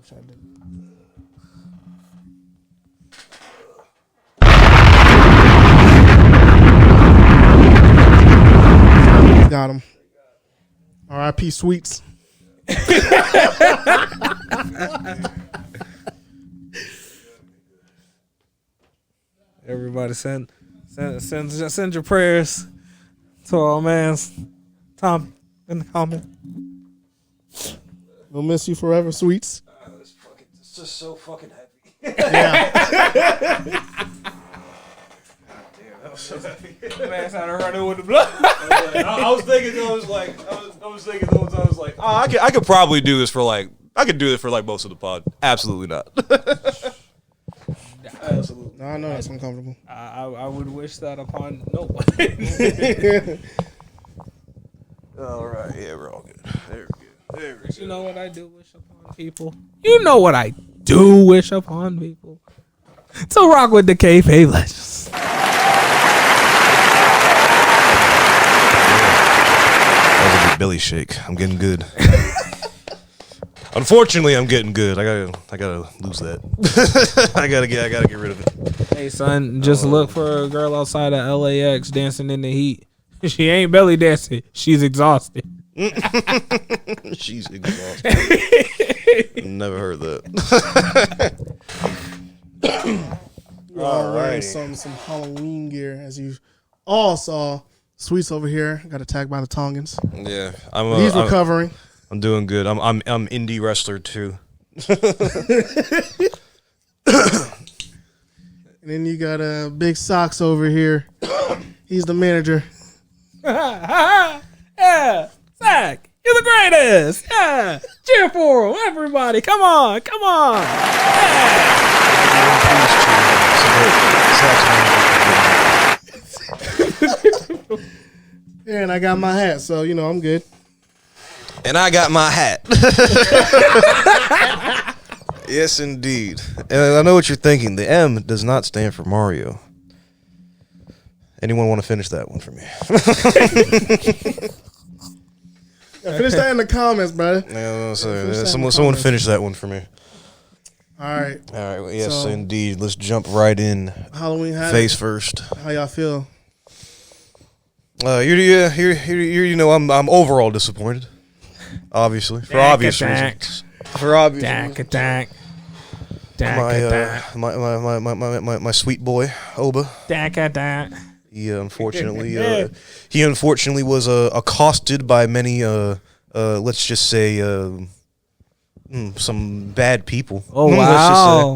wish I did. Got him. R.I.P. Sweets. Everybody send your prayers to our man's Tom in the comment. We'll miss you forever, Sweets. It's just so fucking heavy. Yeah. Man started running with the blood. I was thinking, I was like, oh, I could probably do this for like, most of the pod. Absolutely not. Absolutely. No, I know that's uncomfortable. I would wish that upon nobody. All right, yeah, we're all good. There we go. You know what I do wish upon people? You know what I do wish upon people? To rock with the Kayfabe Legends. That was a good belly shake. I'm getting good. Unfortunately, I'm getting good. I gotta lose that. I gotta get rid of it. Hey son, just look for a girl outside of LAX dancing in the heat. She ain't belly dancing. She's exhausted. She's exhausted. Never heard that. All right. Some Halloween gear, as you all saw. Sweets over here got attacked by the Tongans. Yeah, He's recovering. I'm doing good. I'm indie wrestler too. And then you got Big Socks over here. He's the manager. Yeah, Zach, you're the greatest. Yeah, cheer for him, everybody. Come on. Yeah, and I got my hat, so you know I'm good. And I got my hat. Yes, indeed. And I know what you're thinking. The M does not stand for Mario. Anyone want to finish that one for me? Yeah, finish that in the comments, brother. Yeah, someone finish that one for me. All right. Well, yes, So- indeed. Let's jump right in. Halloween Havok. Face first. How y'all feel? You know, I'm overall disappointed. Obviously, for obvious reasons. My sweet boy Oba. He unfortunately was accosted by many let's just say some bad people. Oh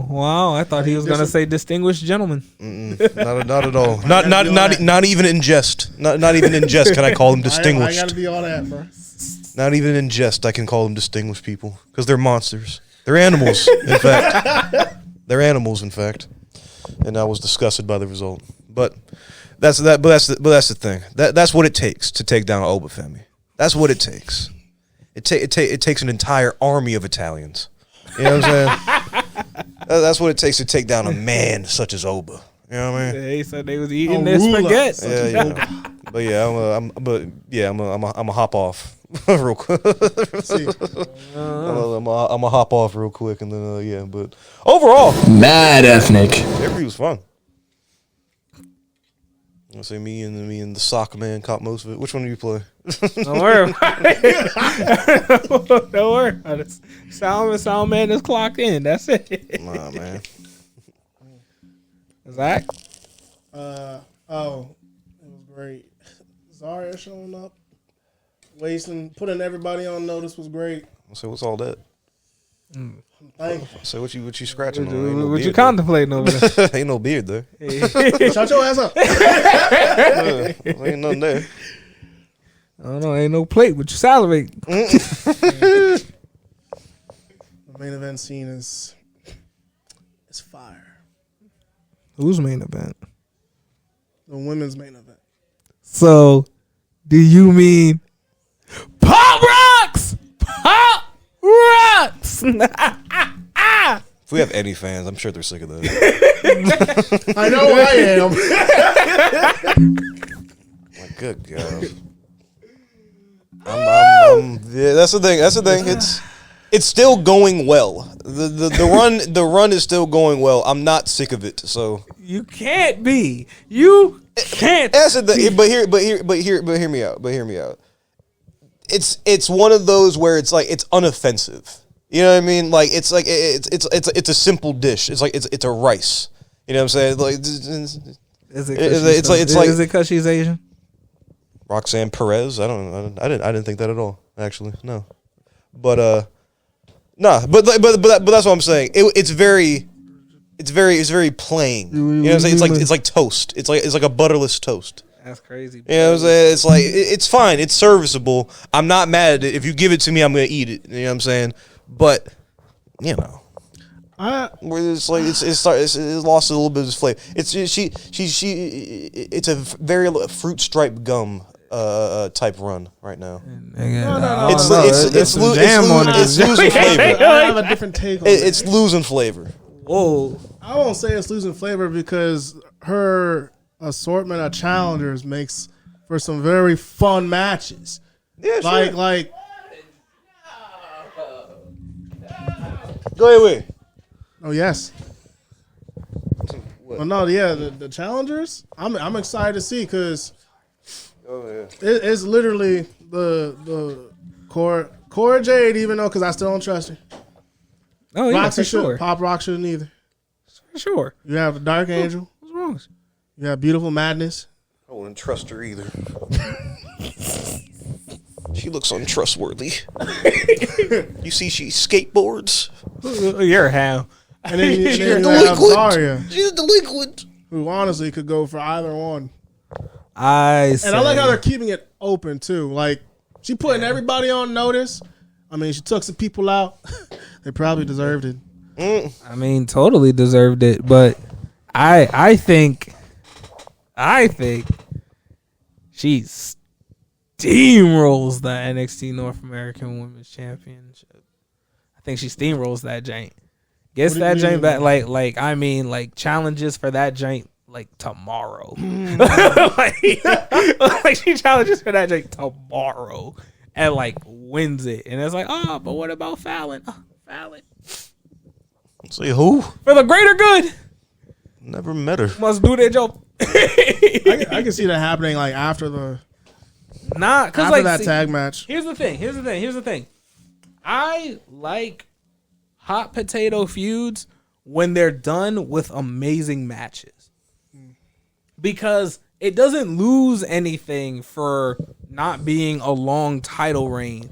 wow! I thought he was gonna say distinguished gentlemen. Not at all. Not even in jest. Not even in jest can I call them distinguished. I gotta be all that, bro. Not even in jest I can call them distinguished people because they're monsters. They're animals, in fact. They're animals, in fact. And I was disgusted by the result. But that's the thing. That's what it takes to take down Oba family. That's what it takes. It takes an entire army of Italians. You know what I'm saying? That's what it takes to take down a man such as Oba. You know what I mean? They said they was eating their spaghetti. Yeah. But yeah, I'm a hop off real quick. I'm a hop off real quick, and then But overall, mad ethnic. Every was fun. I say me and the soccer man caught most of it. Which one do you play? Don't worry about it. Don't worry about it. Sound man is clocked in. That's it. Nah, man. Zach? It was great. Zarya showing up, putting everybody on notice was great. So what's all that? Thank you. So what you scratching on? What you contemplating over there? Ain't no beard there. Shut your ass up. Ain't nothing there. I don't know. Ain't no plate, but you salivate. The main event scene is fire. Whose main event? The women's main event. So, do you mean Pop Rocks? Pop Rocks! If we have any fans, I'm sure they're sick of that. I know I am. My good God. Yeah, that's the thing. It's still going well. The run is still going well. I'm not sick of it. So you can't be. You can't. But hear me out. It's one of those where it's like it's unoffensive. You know what I mean? Like it's a simple dish. It's like it's a rice. You know what I'm saying? Like is it because she's Asian? Roxanne Perez? I didn't think that at all. Actually, no. But but that's what I'm saying. It's very plain. You know what I'm saying? It's like toast. It's like a butterless toast. That's crazy. You know what I'm saying? It's like it's fine. It's serviceable. I'm not mad at it. If you give it to me, I'm gonna eat it. You know what I'm saying? But you know, it's like it's lost a little bit of its flavor. It's a very fruit striped gum type run right now. No. It's losing flavor. I have a different take on It's losing flavor. Whoa. I won't say it's losing flavor because her assortment of challengers makes for some very fun matches. Yeah, sure. Like. Go ahead. Oh yes. Well, no, yeah, the challengers. I'm excited to see because it's literally the Cora Jade, even though because I still don't trust her. Oh yeah, Roxy for sure. Pop Rock shouldn't either. For sure. You have the Dark Angel. What's wrong with you? You have Beautiful Madness. I wouldn't trust her either. She looks untrustworthy. You see, she skateboards. You're how. And then you have Zarya. She's delinquent. Who honestly could go for either one. And I like how they're keeping it open too. Like she putting everybody on notice. I mean, she took some people out. They probably deserved it. I mean, totally deserved it. But I think she steamrolls the NXT North American Women's Championship. I think she steamrolls that jank. Gets that jank back like challenges for that jank like tomorrow. like she challenges for that jank tomorrow and like wins it. And it's like, oh, but what about Fallon? Oh, Fallon. Say who? For the greater good. Never met her. Must do their job. I can see that happening like after the that tag match. Here's the thing. I like hot potato feuds when they're done with amazing matches. Because it doesn't lose anything for not being a long title reign.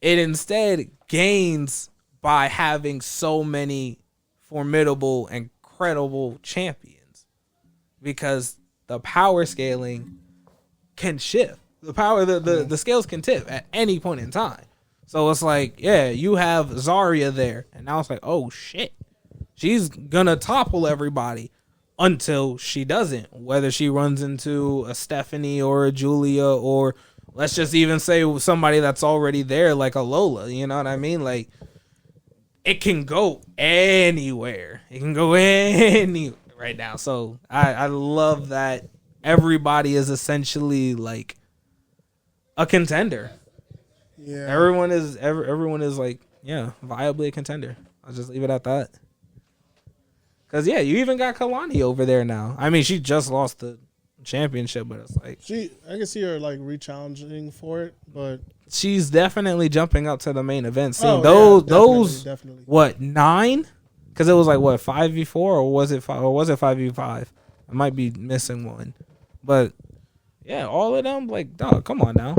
It instead gains by having so many formidable and credible champions. Because the power scaling can shift. The scales can tip at any point in time. So it's like, yeah, you have Zarya there, and now it's like, oh shit, she's gonna topple everybody until she doesn't. Whether she runs into a Stephanie or a Julia, or let's just even say somebody that's already there, like a Lola. You know what I mean? Like, it can go anywhere. It can go anywhere right now. So I love that everybody is essentially like a contender. Yeah. Everyone is like, yeah, viably a contender. I'll just leave it at that. Cause yeah, you even got Kalani over there now. I mean, she just lost the championship, but it's like I can see her like re-challenging for it, but she's definitely jumping up to the main event scene. Definitely. What, 9? Because it was like what, 5v4 or was it 5v5? I might be missing one, but yeah, all of them, like, dog, come on now.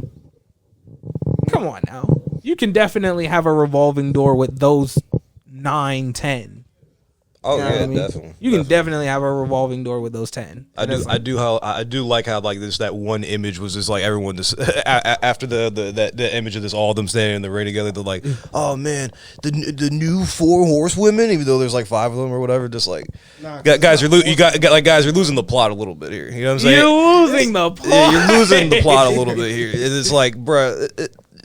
You can definitely have a revolving door with those 9, 10. Oh, you know yeah, I mean? definitely. You can definitely have a revolving door with those 10. I do like how like this, that one image was just like everyone just after the image of this, all of them standing in the ring together. They're like, oh man, the new 4 horsewomen, even though there's like 5 of them or whatever. Just like, guys, you're losing the plot a little bit here. You know what I'm saying? You're losing the plot. Yeah, you're losing the plot a little bit here. It's like, bruh,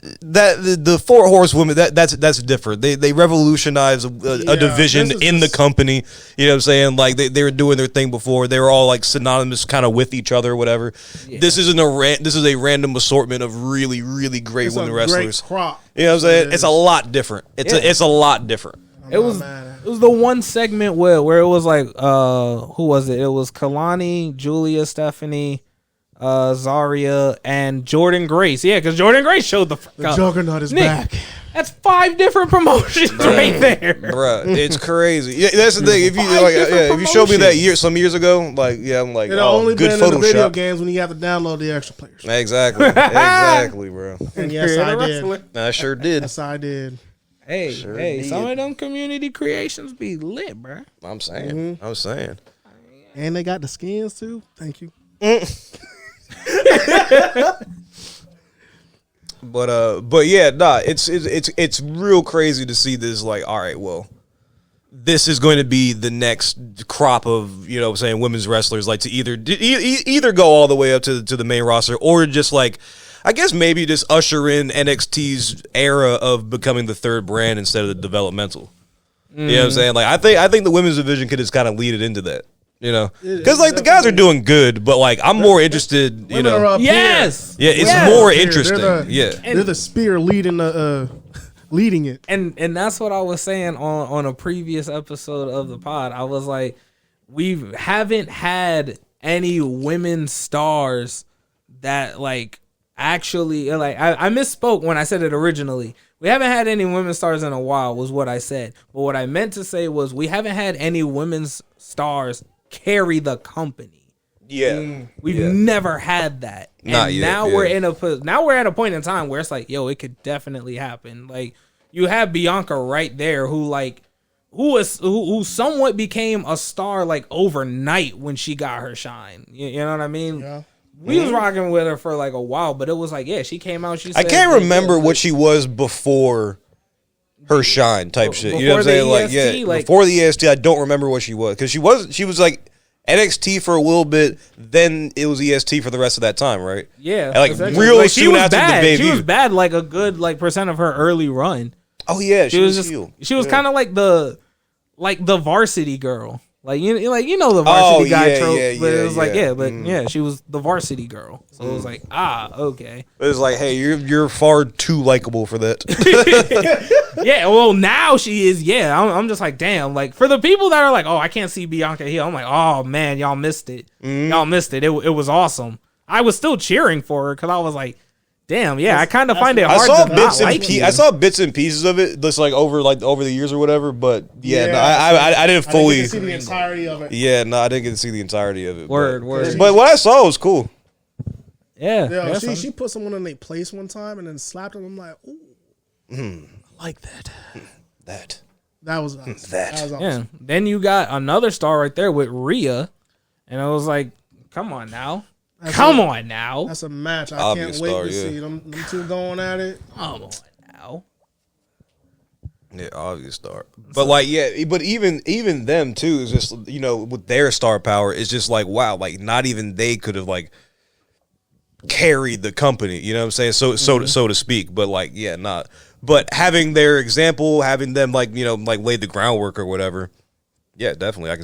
the Four Horsewomen, that's different. They revolutionized a division in the company. You know what I'm saying? Like they were doing their thing before. They were all like synonymous kind of with each other or whatever. Yeah. This is a random assortment of really, really great women wrestlers. Great crop. You know what I'm saying? It's a lot different. It's a lot different. It was the one segment where it was like who was it? It was Kalani, Julia, Stephanie, Zarya, and Jordan Grace. Yeah, because Jordan Grace showed the Juggernaut is back. That's 5 different promotions right there, bruh. It's crazy. Yeah, that's the thing. If you if you showed me that some years ago, like I'm like, it'll only good Photoshop. In the video games when you have to download the extra players. Exactly, bro. And yes, I did. I sure did. Yes, I did. Hey, some of them community creations be lit, bro. I'm saying. And they got the skins too. Thank you. But yeah, it's real crazy to see this. Like, all right, well, this is going to be the next crop of, you know what I'm saying, women's wrestlers, like to either go all the way up to the main roster, or just like, I guess maybe just usher in NXT's era of becoming the third brand instead of the developmental. You know what I'm saying? Like, I think the women's division could just kind of lead it into that. You know, because like the guys are doing good, but like I'm more interested. You know, yes, yeah, it's more interesting. They're the spear leading it, and that's what I was saying on a previous episode of the pod. I was like, we haven't had any women stars that like actually like I misspoke when I said it originally. We haven't had any women stars in a while was what I said, but what I meant to say was we haven't had any women's stars carry the company. We've never had that, and not yet, now we're at a point in time where it's like, yo, it could definitely happen. Like, you have Bianca right there, who somewhat became a star like overnight when she got her shine. You know what I mean? Yeah. We was rocking with her for like a while, but it was like, yeah, she came out. She said, I can't remember what she was before her shine type shit. You know what I'm saying? Like, yeah, like, before the EST, I don't remember what she was, because she was like NXT for a little bit, then it was EST for the rest of that time, right? Yeah, and like exactly. Real like, soon after the debut. She was bad like a good like percent of her early run. Oh yeah, she was kind of like the varsity girl. Like you know the varsity guy trope, but it was like she was the varsity girl. So it was like, okay. It was like, hey, you're far too likable for that. Yeah, well now she is. Yeah, I'm just like, damn. Like for the people that are like, oh, I can't see Bianca here. I'm like, oh man, y'all missed it. Y'all missed it. It was awesome. I was still cheering for her because I was like, damn, yeah, I kind of find it hard to not like you. I saw bits and pieces of it, just like over the years or whatever. But I didn't fully see the entirety of it. Yeah, no, I didn't get to see the entirety of it. Word. But what I saw was cool. Yeah, she put someone in their place one time and then slapped them. I'm like, ooh, I like that. That was awesome. That was awesome. Yeah. Then you got another star right there with Rhea, and I was like, come on now. Come on now. That's a match. I Obvious can't wait star, to see them two going at it. Come on now. Yeah, obvious star. But like, yeah, but even them too is just, you know, with their star power, it's just like, wow, like not even they could have like carried the company, you know what I'm saying? So to speak. But like, yeah, not. But having their example, having them like, you know, like lay the groundwork or whatever. Yeah, definitely. I can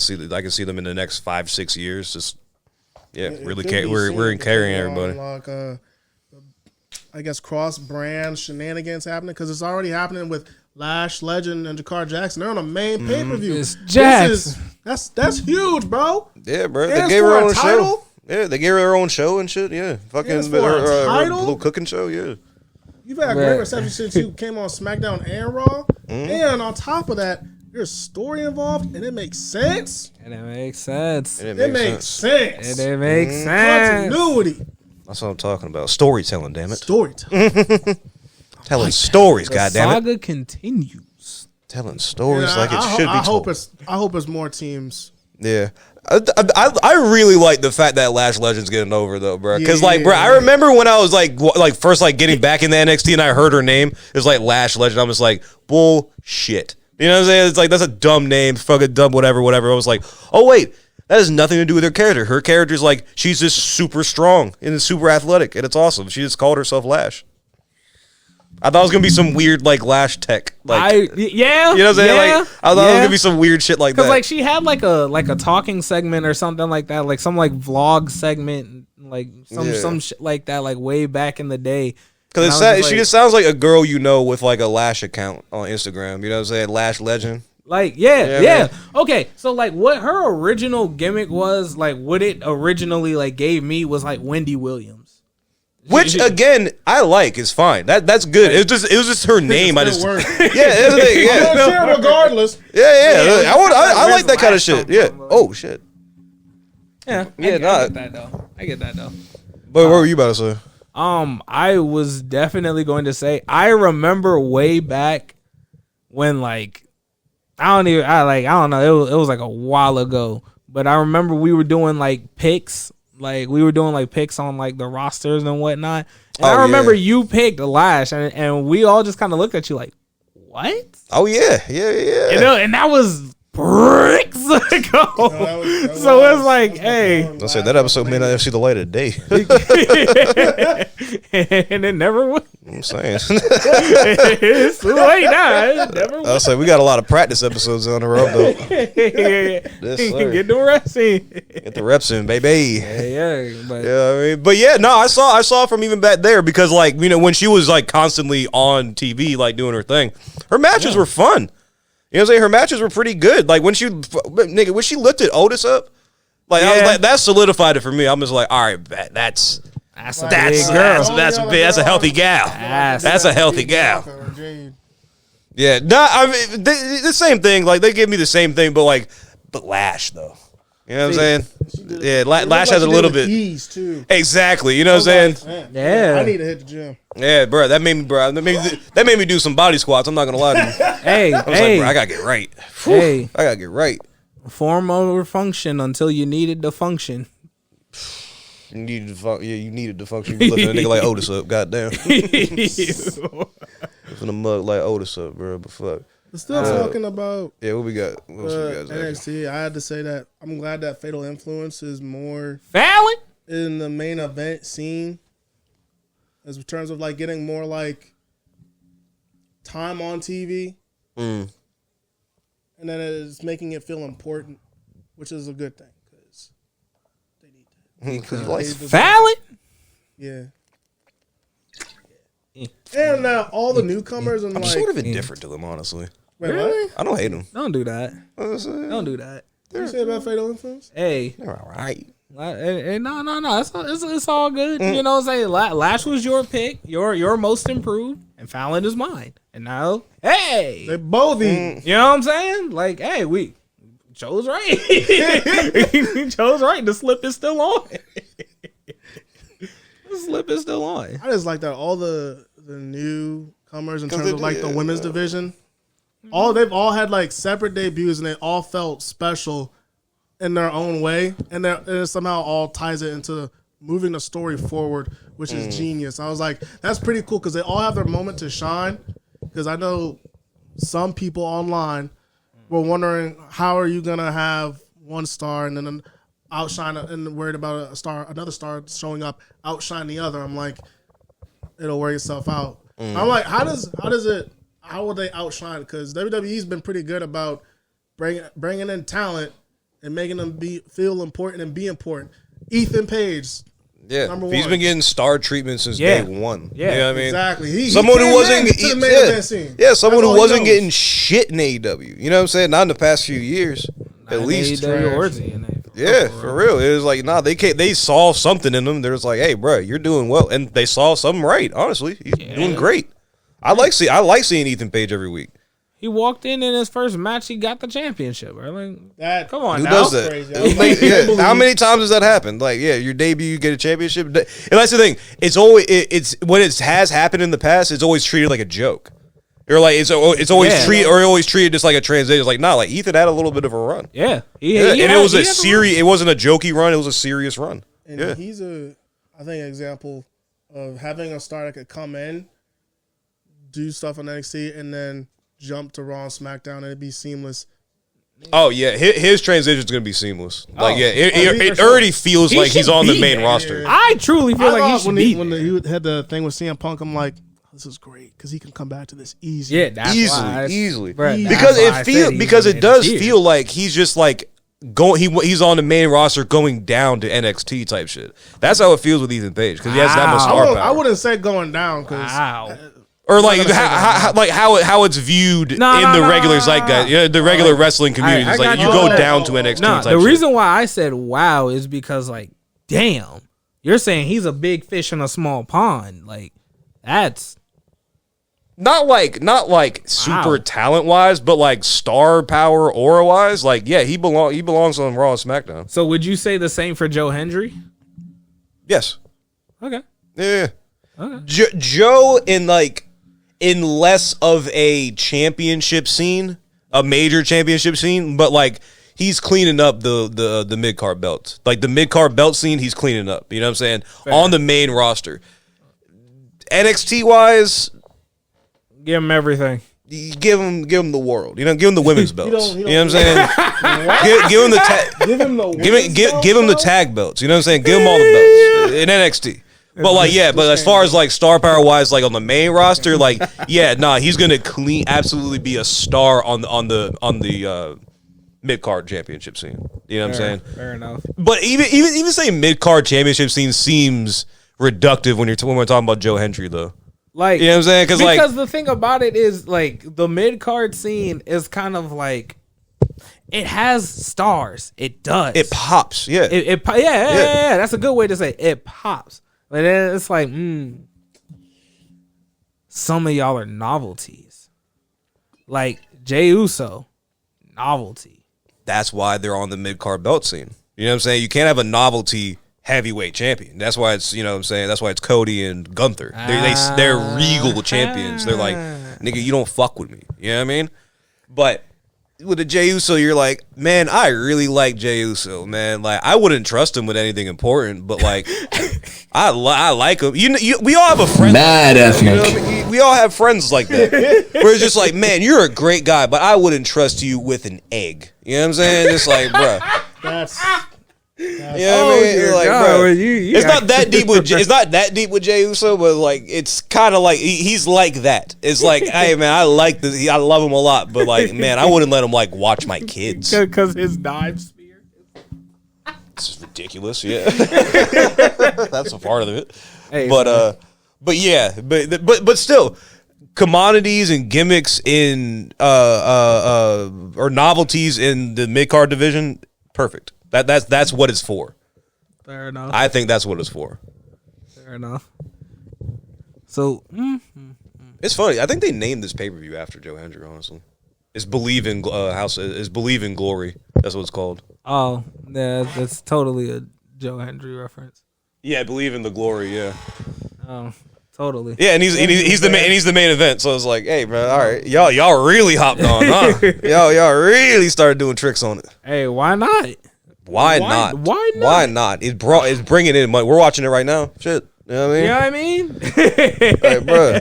see them in the next 5-6 years. Just really we're carrying everybody. Like, I guess cross brand shenanigans happening because it's already happening with Lash Legend and Jakar Jackson. They're on the main pay per view. That's huge, bro. Yeah, bro. They gave her own show. Yeah, they gave her their own show and shit. Yeah, fucking her little cooking show. Yeah. You've had great reception since you came on SmackDown and Raw. And on top of that, there's story involved, and it makes sense. It makes sense. Continuity. That's what I'm talking about. Storytelling, damn it. Storytelling. Telling stories, goddammit. The saga continues. Telling stories like it should be told. I hope it's more teams. Yeah. I really like the fact that Lash Legend's getting over though, bro. Because bro, I remember when I was like first like getting back in the NXT and I heard her name. It was like Lash Legend. I was like, bullshit. You know what I'm saying? It's like that's a dumb name, fucking dumb, whatever. I was like, oh wait, that has nothing to do with her character. Her character's like she's just super strong and super athletic, and it's awesome. She just called herself Lash. I thought it was gonna be some weird like lash tech. Like, yeah, you know what I'm saying? Like, I thought it was gonna be some weird shit like that. Because like she had like a talking segment or something like that, like some like vlog segment, like some shit like that, like way back in the day. Because she just sounds like a girl you know with like a lash account on Instagram. You know what I'm saying? Lash legend. Like yeah. Okay, so like what her original gimmick was, like what it originally like gave me was like Wendy Williams. Which again, I like. It's fine. That's good. It was just her name. I just regardless. Yeah. I like that kind of shit. Yeah. Oh shit. Yeah. I get that though. But what were you about to say? I was definitely going to say I remember way back when like I don't know. It was like a while ago, but I remember we were doing like picks. Like we were doing like picks on like the rosters and whatnot. And I remember you picked Lash and we all just kind of looked at you like, what? Oh yeah. You know, and that was bricks ago. So it's like, hey. I'll say that episode may not see the light of day. And it never would. I'm saying. It's too late now. It never would. I'll say we got a lot of practice episodes on the road though. Get the reps in. Get the reps in, baby. But I saw from even back there because like, you know, when she was like constantly on TV, like doing her thing, her matches were fun. You know what I'm saying? Her matches were pretty good. Like when she lifted Otis up, like I was like, that solidified it for me. I'm just like, all right, that's a big girl. That's a healthy gal. That's a healthy gal. Yeah, I mean the same thing. Like they give me the same thing, but Lash though. You know what I'm saying? Yeah, Lash has a little bit ease too. Exactly. You know what I'm saying? Yeah. I need to hit the gym. Yeah, bro. That made me do some body squats. I'm not gonna lie to you. Hey, I was like, bro, I gotta get right. I gotta get right. Form over function until you needed to function. You needed to function. You lifting a nigga like Otis up. Goddamn. Lifting a mug like Otis up, bro. But fuck. But still talking about what we got? What else we got, NXT. I had to say that I'm glad that Fatal Influence is more Fallon in the main event scene, as in terms of like getting more like time on TV, and then it's making it feel important, which is a good thing because they need to. Fallon, yeah. And now all the newcomers and I'm sort of indifferent to them, honestly. Wait, really? What? I don't hate them. Don't do that. Don't do that. What you say about Fatal Influence? Hey, they're all right. No. It's all good. You know what I'm saying? Lash was your pick. Your most improved, and Fallon is mine. And now, hey, they both eat. You know what I'm saying? Like, hey, we chose right. We chose right. The slip is still on. The slip is still on. I just like that all the newcomers in terms of like the women's division, they've all had like separate debuts and they all felt special in their own way, and it somehow all ties it into moving the story forward, which is genius. I was like, that's pretty cool because they all have their moment to shine. Because I know some people online were wondering how are you gonna have one star and then outshine and worried about another star showing up, outshine the other. I'm like, it'll work itself out. I'm like, how will they outshine? Because WWE's been pretty good about bringing in talent and making them feel important and be important. Ethan Page, number one. He's been getting star treatment since day one. Yeah, you know what I mean? Exactly. Someone who wasn't getting shit in AEW. You know what I'm saying? Not in the past few years, at least. Yeah, for real. It was like, they saw something in him. They're just like, hey, bro, you're doing well, and they saw something right. Honestly, he's doing great. I like seeing Ethan Page every week. He walked in his first match. He got the championship. Right? Like, come on, who does that? How many times does that happen? Like, your debut, you get a championship, and that's the thing. It's always when it has happened in the past. It's always treated like a joke. Or like it's always treated just like a transition. It's like like Ethan had a little bit of a run. Yeah, it was a serious. It wasn't a jokey run. It was a serious run. And he's I think, an example of having a star that could come in, do stuff on NXT, and then jump to Raw and SmackDown, and it'd be seamless. Oh yeah, his transition is gonna be seamless. It already feels like he's on the main roster. I truly feel like he should be. When he had the thing with CM Punk, I'm like, this is great because he can come back to this easy. Yeah, that's easily. Bruh, Because it does feel like he's just like he's on the main roster going down to NXT type shit. That's how it feels with Ethan Page because he has that much star power. I wouldn't say going down because or like how it's viewed in the regular zeitgeist, the regular wrestling community. It's like you go down to NXT. No, the reason why I said wow is because like, damn, you're saying he's a big fish in a small pond. Like that's not like super talent wise, but like star power aura wise. Like yeah, he belongs on Raw and SmackDown. So would you say the same for Joe Hendry? Yes. Okay. Yeah. Okay. Joe in less of a championship scene, a major championship scene, but like he's cleaning up the mid-card belts. Like the mid-card belt scene, he's cleaning up. You know what I'm saying? Fair. On the main roster. NXT wise, give him everything. Give him the world. You know, give him the women's belts. You know what I'm saying? give him the tag belts. You know what I'm saying? Give him all the belts in NXT. But like, yeah, but as far as like star power wise, like on the main roster, like, yeah, he's gonna absolutely be a star on the mid card championship scene. You know what I'm saying? Fair enough. But even saying mid card championship scene seems reductive when we're talking about Joe Hendry though. Like, you know what I'm saying? Because the thing about it is like the mid card scene is kind of like it has stars. It does. It pops. Yeah. Yeah. That's a good way to say it. It pops. But then it's like, some of y'all are novelties. Like Jey Uso, novelty. That's why they're on the mid-card belt scene. You know what I'm saying? You can't have a novelty heavyweight champion. That's why it's, you know what I'm saying? That's why it's Cody and Gunther. They're regal champions. They're like, nigga, you don't fuck with me. You know what I mean? But with the Jey Uso, you're like, man, I really like Jey Uso, man. Like, I wouldn't trust him with anything important, but like, I like him. We all have a friend. Mad ethnic. You know what I mean? We all have friends like that. Where it's just like, man, you're a great guy, but I wouldn't trust you with an egg. You know what I'm saying? It's like, bro. You know what I mean? Like, bro, it's not that deep with Jey Uso, but like it's kind of like he's like that. It's like, hey man, I like this. I love him a lot, but like, man, I wouldn't let him like watch my kids because his knife spear. It's ridiculous. Yeah, that's a part of it. Hey, but still, commodities and gimmicks in or novelties in the mid card division, perfect. That's what it's for. Fair enough. I think that's what it's for. Fair enough. So it's funny. I think they named this pay-per-view after Joe Hendry. Honestly, it's Believe in Glory. That's what it's called. Oh, yeah, that's totally a Joe Hendry reference. Yeah, Believe in the Glory. Yeah. Oh, totally. Yeah, and he's the main event. So it's like, hey, man, all right, y'all really hopped on, huh? y'all really started doing tricks on it. Hey, why not? Why not? It's bringing in money. We're watching it right now. Shit. You know what I mean? Hey, bro.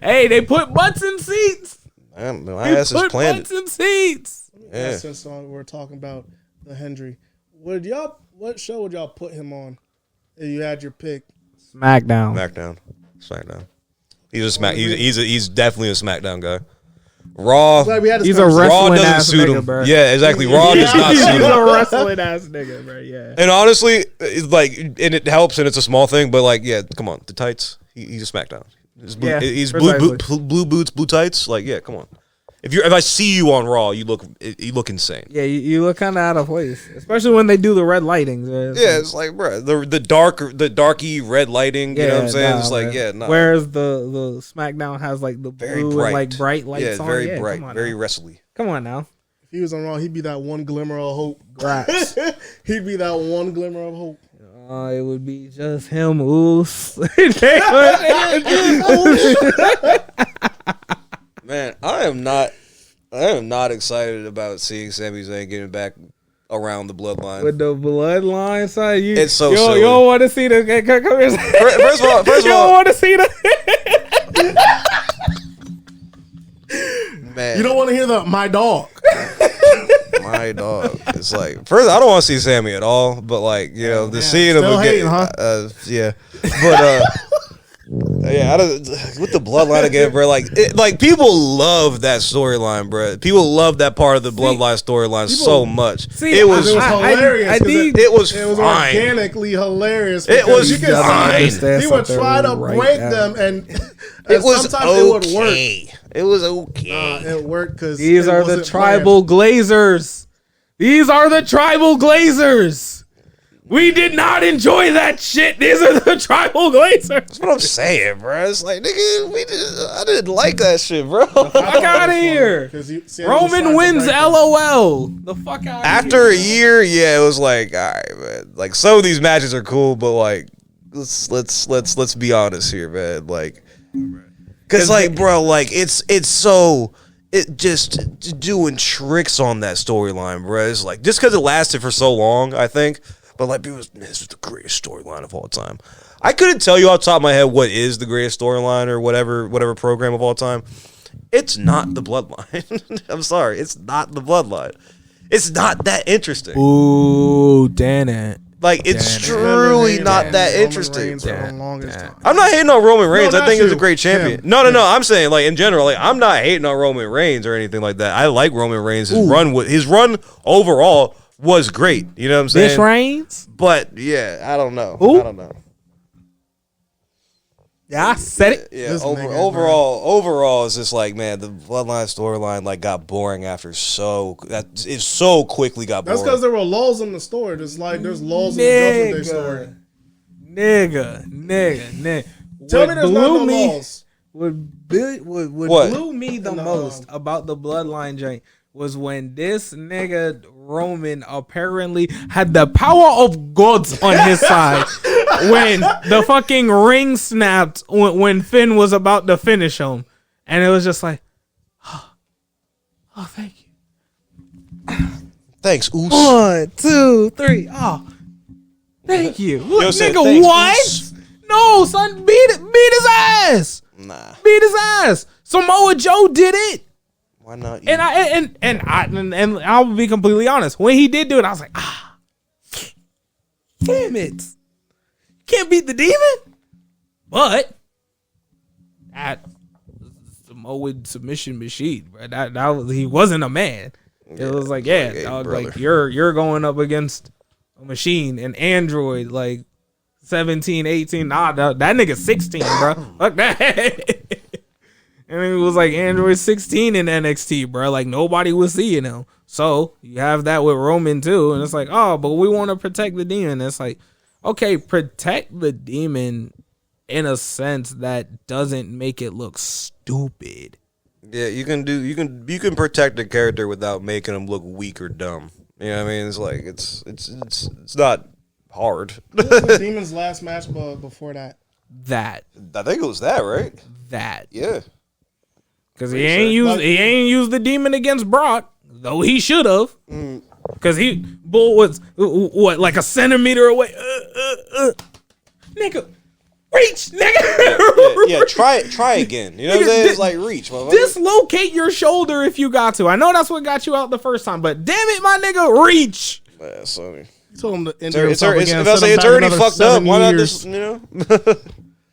Hey, they put butts in seats. My ass is planted. Butts in seats. Yeah. Since we're talking about the Hendry, what show would y'all put him on if you had your pick? SmackDown. He's definitely a SmackDown guy. Raw. He's a wrestling ass nigga, bro. Yeah, exactly. Raw does not suit him. He's a wrestling ass nigga, bro. Yeah. And honestly, it's like, and it helps, and it's a small thing, but like, yeah, come on, the tights. He's a SmackDown. He's blue boots, blue tights. Like, yeah, come on. If I see you on Raw, you look insane. Yeah, you look kind of out of place, especially when they do the red lighting. It's like, bro, the darky red lighting. You know what I'm saying? It's like, Whereas the SmackDown has like the very blue bright. And like bright lights on. Very bright, very wrestly. Come on now. If he was on Raw, he'd be that one glimmer of hope. He'd be that one glimmer of hope. It would be just him. Man, I am not excited about seeing Sami Zayn getting back around the bloodline. With the bloodline side, it's so silly. You don't want to see the. Come here. First of all, you don't want to see the. Man, you don't want to hear my dog. My dog. It's like, first, I don't want to see Sammy at all, but like, you know, seeing him hating, again, huh? yeah. But Yeah, with the bloodline again, bro. Like people love that storyline, bro. People love that part of the bloodline storyline so much. It was hilarious. It was fine. Organically hilarious. It was fine. He would try to break them, and it was sometimes it would work. It was okay. It worked because these are the tribal glazers. These are the tribal glazers. We did not enjoy that shit. These are the tribal glazers. That's what I'm saying, bro. It's like, nigga, I didn't like that shit, bro. Fuck out of here. Roman wins, LOL. The fuck out of here. After a year, yeah, it was like, all right, man. Like, some of these matches are cool, but like, let's be honest here, man. Like, because like, bro, like it's just doing tricks on that storyline, bro. It's like, just because it lasted for so long, I think. But like, this is the greatest storyline of all time. I couldn't tell you off the top of my head what is the greatest storyline or whatever program of all time. It's not the Bloodline. I'm sorry, it's not the Bloodline. It's not that interesting. Ooh, damn it! Like, it's truly not that interesting. I'm not hating on Roman Reigns. I think he's a great champion. No. I'm saying, like, in general, like, I'm not hating on Roman Reigns or anything like that. I like Roman Reigns. His run overall was great. You know what I'm saying? This Reigns? But, yeah, I don't know. Ooh. I don't know. Yeah, I said it. Yeah, overall, it's just like, man, the Bloodline storyline like got boring after it so quickly got boring. That's because there were lulls in the story. There's lulls in the Judgment Day story. Nigga. Tell me there's not no lulls. What blew me the most about the Bloodline joint was when this nigga Roman apparently had the power of gods on his side when the fucking ring snapped when Finn was about to finish him. And it was just like, oh thank you. Thanks, Oos. 1, 2, 3. Oh, thank you. Look, nigga, thanks, what? Oos. No, son, beat his ass. Nah. Beat his ass. Samoa Joe did it. Why not you? And I'll be completely honest. When he did do it, I was like, damn it. Can't beat the demon. But that Samoan submission machine, bro. That was, he wasn't a man. It was like, yeah, dog, like you're going up against a machine, an android, like 17, 18. Nah, that nigga's 16, bro. Fuck that. And it was like Android 16 in NXT, bro. Like, nobody was seeing him. So, you have that with Roman, too. And it's like, oh, but we want to protect the demon. It's like, okay, protect the demon in a sense that doesn't make it look stupid. Yeah, you can protect the character without making him look weak or dumb. You know what I mean? It's like, it's not hard. What was the demon's last match before that? That. I think it was that, right? That. Yeah. Because he ain't used the demon against Brock, though he should have. Because Bull was, what, like a centimeter away? Nigga, reach, nigga. Yeah, try again. You know what I'm saying? It's like reach, motherfucker. Dislocate your shoulder if you got to. I know that's what got you out the first time, but damn it, my nigga, reach. Yeah, sorry. You told him to it's already fucked up. Why not just, you know?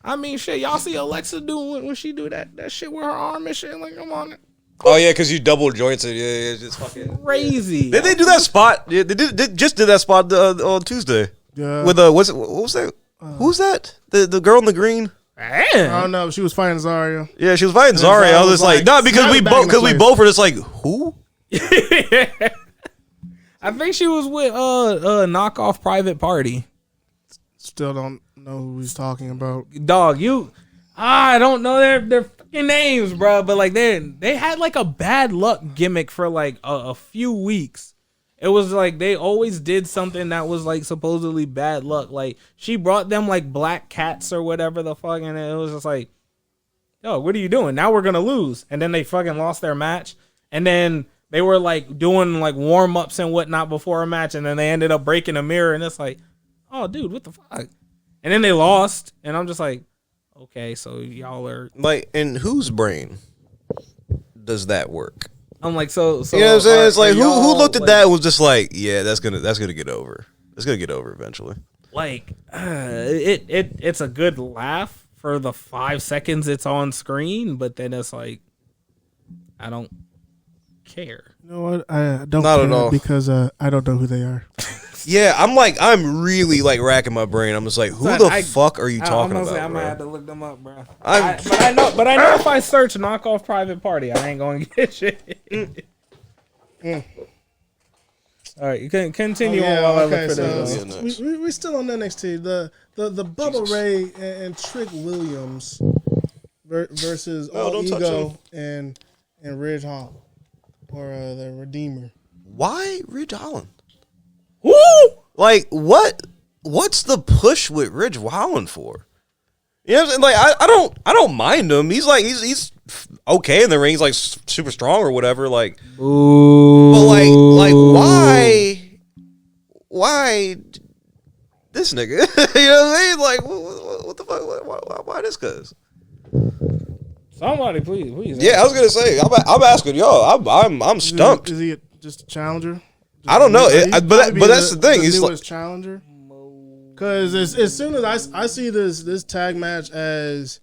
I mean, shit, y'all see Alexa do when she do that shit with her arm and shit? Like, come on. Oh, yeah, because you double joints it. Yeah, it's just fucking crazy. Did they do that spot? Yeah, they just did that spot on Tuesday. Yeah. With, what was that? Who's that? The girl in the green? I don't know. She was fighting Zarya. Yeah, she was fighting Zarya. I was just like, no, because we both were just like, who? I think she was with knockoff Private Party. Still don't know who he's talking about. Dog, I don't know their fucking names, bro. But like they had like a bad luck gimmick for like a few weeks. It was like they always did something that was like supposedly bad luck. Like she brought them like black cats or whatever the fuck, and it was just like, yo, what are you doing? Now we're gonna lose. And then they fucking lost their match. And then they were like doing like warm ups and whatnot before a match, and then they ended up breaking a mirror, and it's like, oh dude, what the fuck? And then they lost, and I'm just like, okay, so y'all are like, in whose brain does that work? I'm like, so you know what I'm saying? It's like who looked at that and was just like, yeah, that's gonna get over. It's gonna get over eventually. Like, it's a good laugh for the 5 seconds it's on screen, but then it's like I don't care. You know what? I don't Not care at all. because I don't know who they are. Yeah, I'm really like racking my brain. I'm just like, who the fuck are you talking about? I'm bro? gonna have to look them up, bro. But I know if I search knockoff private party, I ain't gonna get shit. All right, you can continue on while I look for this. We still on NXT. The Bubba Ray and Trick Williams versus All Ego and Ridge Holland or the Redeemer. Why Ridge Holland? Woo! Like what's the push with Ridge Holland for? You know what I'm saying? Like I don't mind him. He's like he's okay in the ring. He's like super strong or whatever. Like, ooh. But like why this nigga? You know what I mean? Like what the fuck? Why this cuz? Somebody please. Yeah, I was gonna say I'm asking y'all. I'm stumped. Is he just a challenger? I don't know, but that's the thing. He's like challenger. Because as soon as I see this tag match as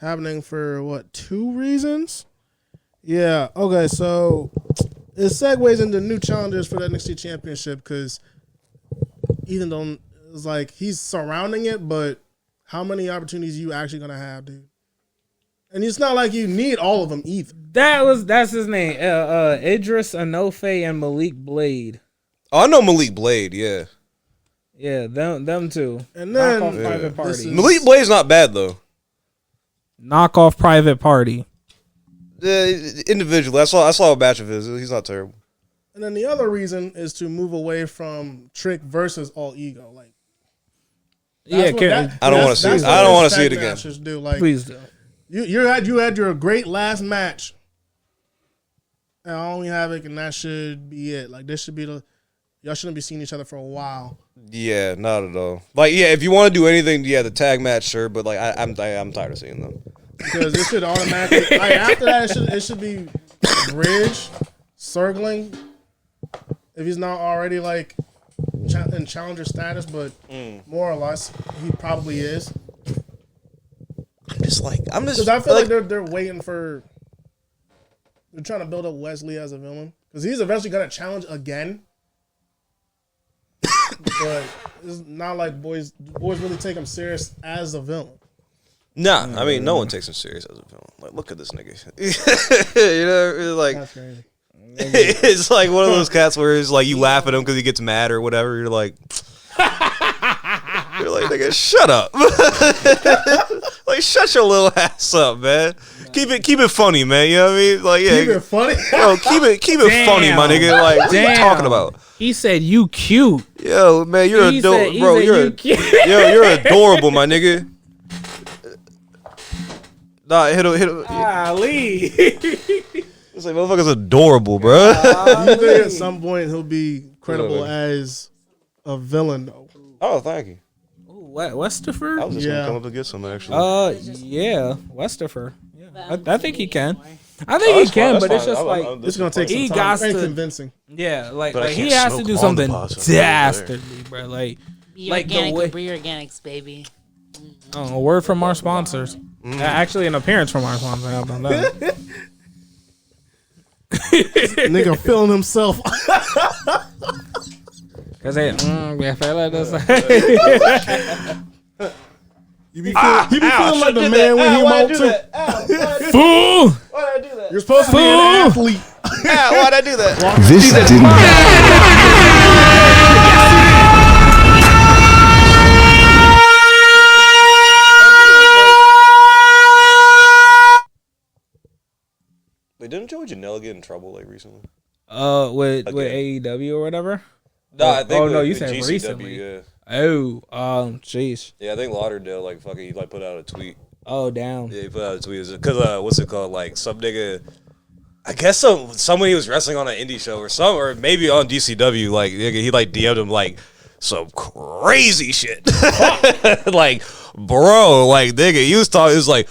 happening for what 2 reasons? Yeah. Okay. So it segues into new challengers for the NXT Championship because Ethan don't it's like he's surrounding it, but how many opportunities you actually gonna have, dude? And it's not like you need all of them either. That's his name. Idris Anofe and Malik Blade. Oh, I know Malik Blade. Yeah. Yeah, them two. And then Knockoff Private Party. Malik Blade's not bad though. Knockoff Private Party. Individually, I saw a batch of his. He's not terrible. And then the other reason is to move away from Trick versus All Ego. Like, yeah, I don't want to see it. I don't want to see it again. Do. Like, please do. You had your great last match, and Halloween Havok, and that should be it. Like, this should be y'all shouldn't be seeing each other for a while. Yeah, not at all. Like, yeah, if you want to do anything, yeah, the tag match, sure, but like, I'm tired of seeing them because it should automatically. After that, it should be Ridge circling if he's not already like in challenger status, but more or less he probably is. Because I feel like they're waiting for. They're trying to build up Wesley as a villain because he's eventually gonna challenge again. But it's not like boys really take him serious as a villain. Nah, I mean no one takes him serious as a villain. Like, look at this nigga. You know, it's like that's crazy. It's like one of those cats where it's like you laugh at him because he gets mad or whatever. You're like, nigga, shut up. Like, shut your little ass up, man. Keep it funny, man. You know what I mean? Like, yeah, keep it funny. Yo, keep it funny, my nigga. Like, what are you talking about? He said you cute. Yo, man, you're adorable, bro. You're adorable, my nigga. Nah, hit him. Ali. It's like, motherfucker's adorable, bro. You think at some point he'll be credible as a villain, though? Oh, thank you. Westerfer? I was just gonna come up and get some actually. Yeah, Westerfer. Yeah, I think he can. I think he can, but it's just like it's gonna take some time. Very convincing. Yeah, like he has to do something dastardly, bro. Like be organic, be organics, baby. Oh, a word from our sponsors. Actually, an appearance from our sponsor. How about that? Nigga feeling himself. Cause they, I feel like this. You be feeling like the man when he won't too. Fool! Why'd I do that? You're supposed to be an athlete. Why'd I do that? This didn't Wait, didn't Joey Janela get in trouble like recently? With AEW or whatever. No, I think. You with said GCW, recently. Yeah. Oh, jeez. Yeah, I think Lauderdale he put out a tweet. Oh, damn. Yeah, he put out a tweet because what's it called? Like some nigga, I guess somebody was wrestling on an indie show or maybe on DCW. Like he like DM'd him like some crazy shit. Like, bro, like, nigga, you was talking, it was like,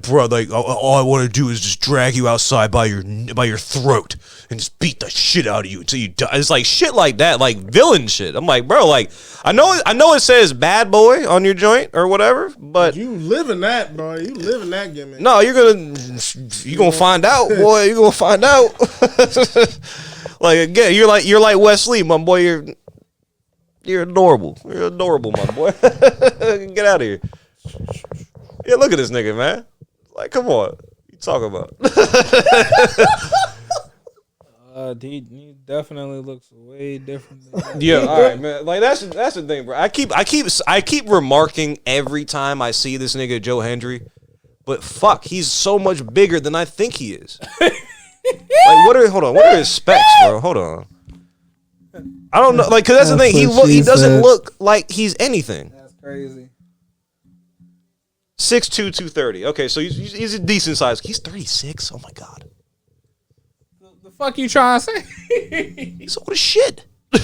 bro, like, all I want to do is just drag you outside by your throat and just beat the shit out of you until you die. It's like shit like that, like villain shit. I'm like, bro, like, I know it says bad boy on your joint or whatever, but you live in that, bro. You live in that gimmick. No, you're gonna find out, boy. You're gonna find out. Like, again, you're like Wesley, my boy. You're adorable. You're adorable, my boy. Get out of here. Yeah, look at this nigga, man. Like, come on. What you talking about? He definitely looks way different. Yeah, all right, man. Like, that's the thing, bro. I keep remarking every time I see this nigga Joe Hendry, but fuck, he's so much bigger than I think he is. Like, what are his specs, bro? Hold on. I don't know, like, cause that's the thing. He doesn't look like he's anything. That's crazy. 6'2", 230. Okay, so he's a decent size. He's 36. Oh my god. The fuck you trying to say? He's old as shit. What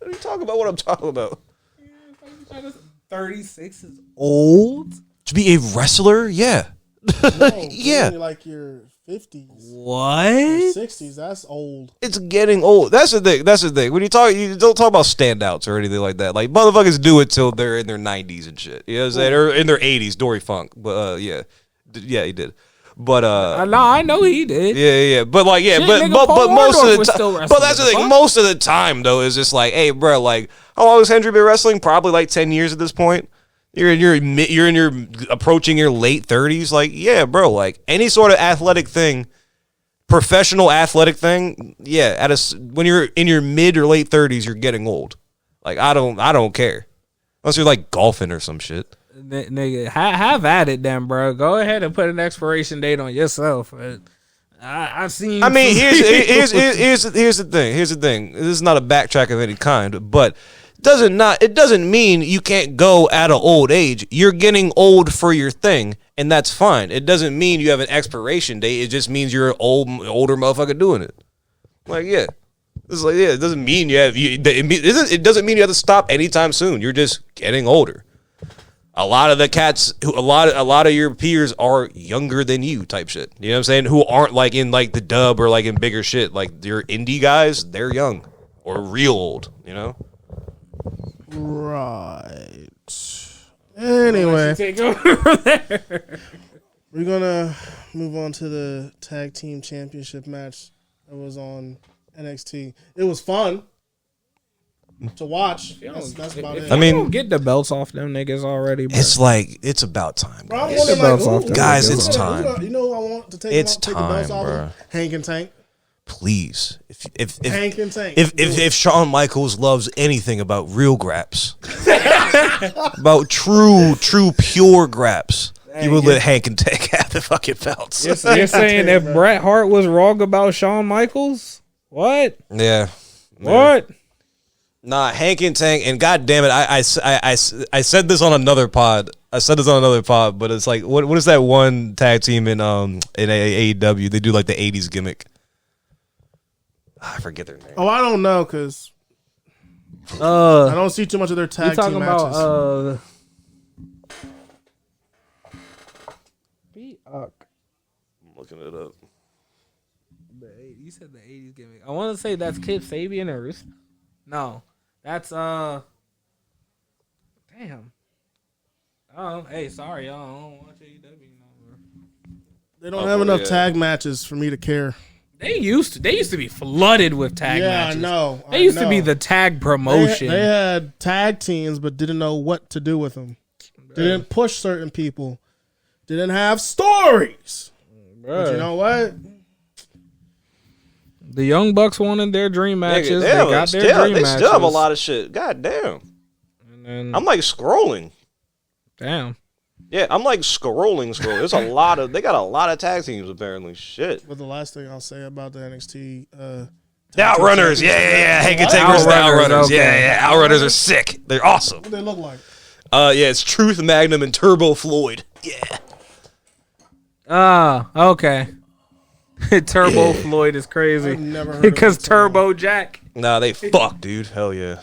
are you talking about? What I'm talking about? 36 is old To be a wrestler? Yeah. No, yeah. Like your 50s. What? 60s. That's old. It's getting old. That's the thing. When you don't talk about standouts or anything like that. Like, motherfuckers do it till they're in their 90s and shit. You know what I'm saying? Or in their 80s, Dory Funk. But yeah. Yeah, he did. But no, I know he did. Yeah. But like, yeah, shit, but most of the time. But that's the thing. Most of the time though is just like, hey, bro, like, how long has Hendry been wrestling? Probably like 10 years at this point. You're in your approaching your late 30s. Like, yeah, bro, like any sort of athletic thing, professional athletic thing, yeah, when you're in your mid or late 30s, you're getting old. Like, I don't care. Unless you're like golfing or some shit. Nigga, have at it then, bro. Go ahead and put an expiration date on yourself. I've seen. I mean, here's the thing. Here's the thing. This is not a backtrack of any kind, but it doesn't mean you can't go at an old age. You're getting old for your thing, and that's fine. It doesn't mean you have an expiration date. It just means you're an older motherfucker doing it. Like, yeah. It's like, yeah, it doesn't mean it doesn't mean you have to stop anytime soon. You're just getting older. A lot of the cats, a lot of your peers are younger than you, type shit. You know what I'm saying? Who aren't like in like the dub or like in bigger shit. Like your indie guys, they're young or real old. You know? Right. Anyway, take over there. We're gonna move on to the tag team championship match that was on NXT. It was fun to watch. That's about it. I mean, get the belts off them niggas already, bro. It's like, it's about time. Bro, Get the belts off them guys, niggas. it's time. You know who I want to take It's take time, the belts off bro. of? Hank and Tank. Please, if Hank and Tank. if Shawn Michaels loves anything about real graps, about true pure graps, he would let Hank and Tank have the fucking belts. You're saying if Bret Hart was wrong about Shawn Michaels? What? Yeah. What? Nah, Hank and Tank, and God damn it, I said this on another pod. But it's like, what is that one tag team in AEW? They do like the 80s gimmick. I forget their name. Oh, I don't know because I don't see too much of their tag team matches. About I'm looking it up. You said the 80s gimmick. I want to say that's Kid Fabian or Rusev. No, that's damn. Oh, hey, sorry, y'all. I don't watch AEW no more. They don't have enough tag matches for me to care. They used to be flooded with tag matches. Yeah, I know. They used to be the tag promotion. They had tag teams, but didn't know what to do with them. Didn't push certain people. Didn't have stories. But you know what? The Young Bucks wanted their dream matches. They got their dream matches. They still have a lot of shit. God damn. And then, I'm like scrolling. Damn. Yeah, I'm like scrolling. There's a lot of, they got a lot of tag teams apparently. Shit. But the last thing I'll say about the NXT, the Outrunners, yeah. Hank and Tank versus the Outrunners, okay. Yeah. Outrunners are sick. They're awesome. What do they look like? Yeah, it's Truth Magnum and Turbo Floyd. Yeah. Okay. Turbo Floyd is crazy. I've never heard because of Turbo Jack. Nah, they fuck, dude. Hell yeah.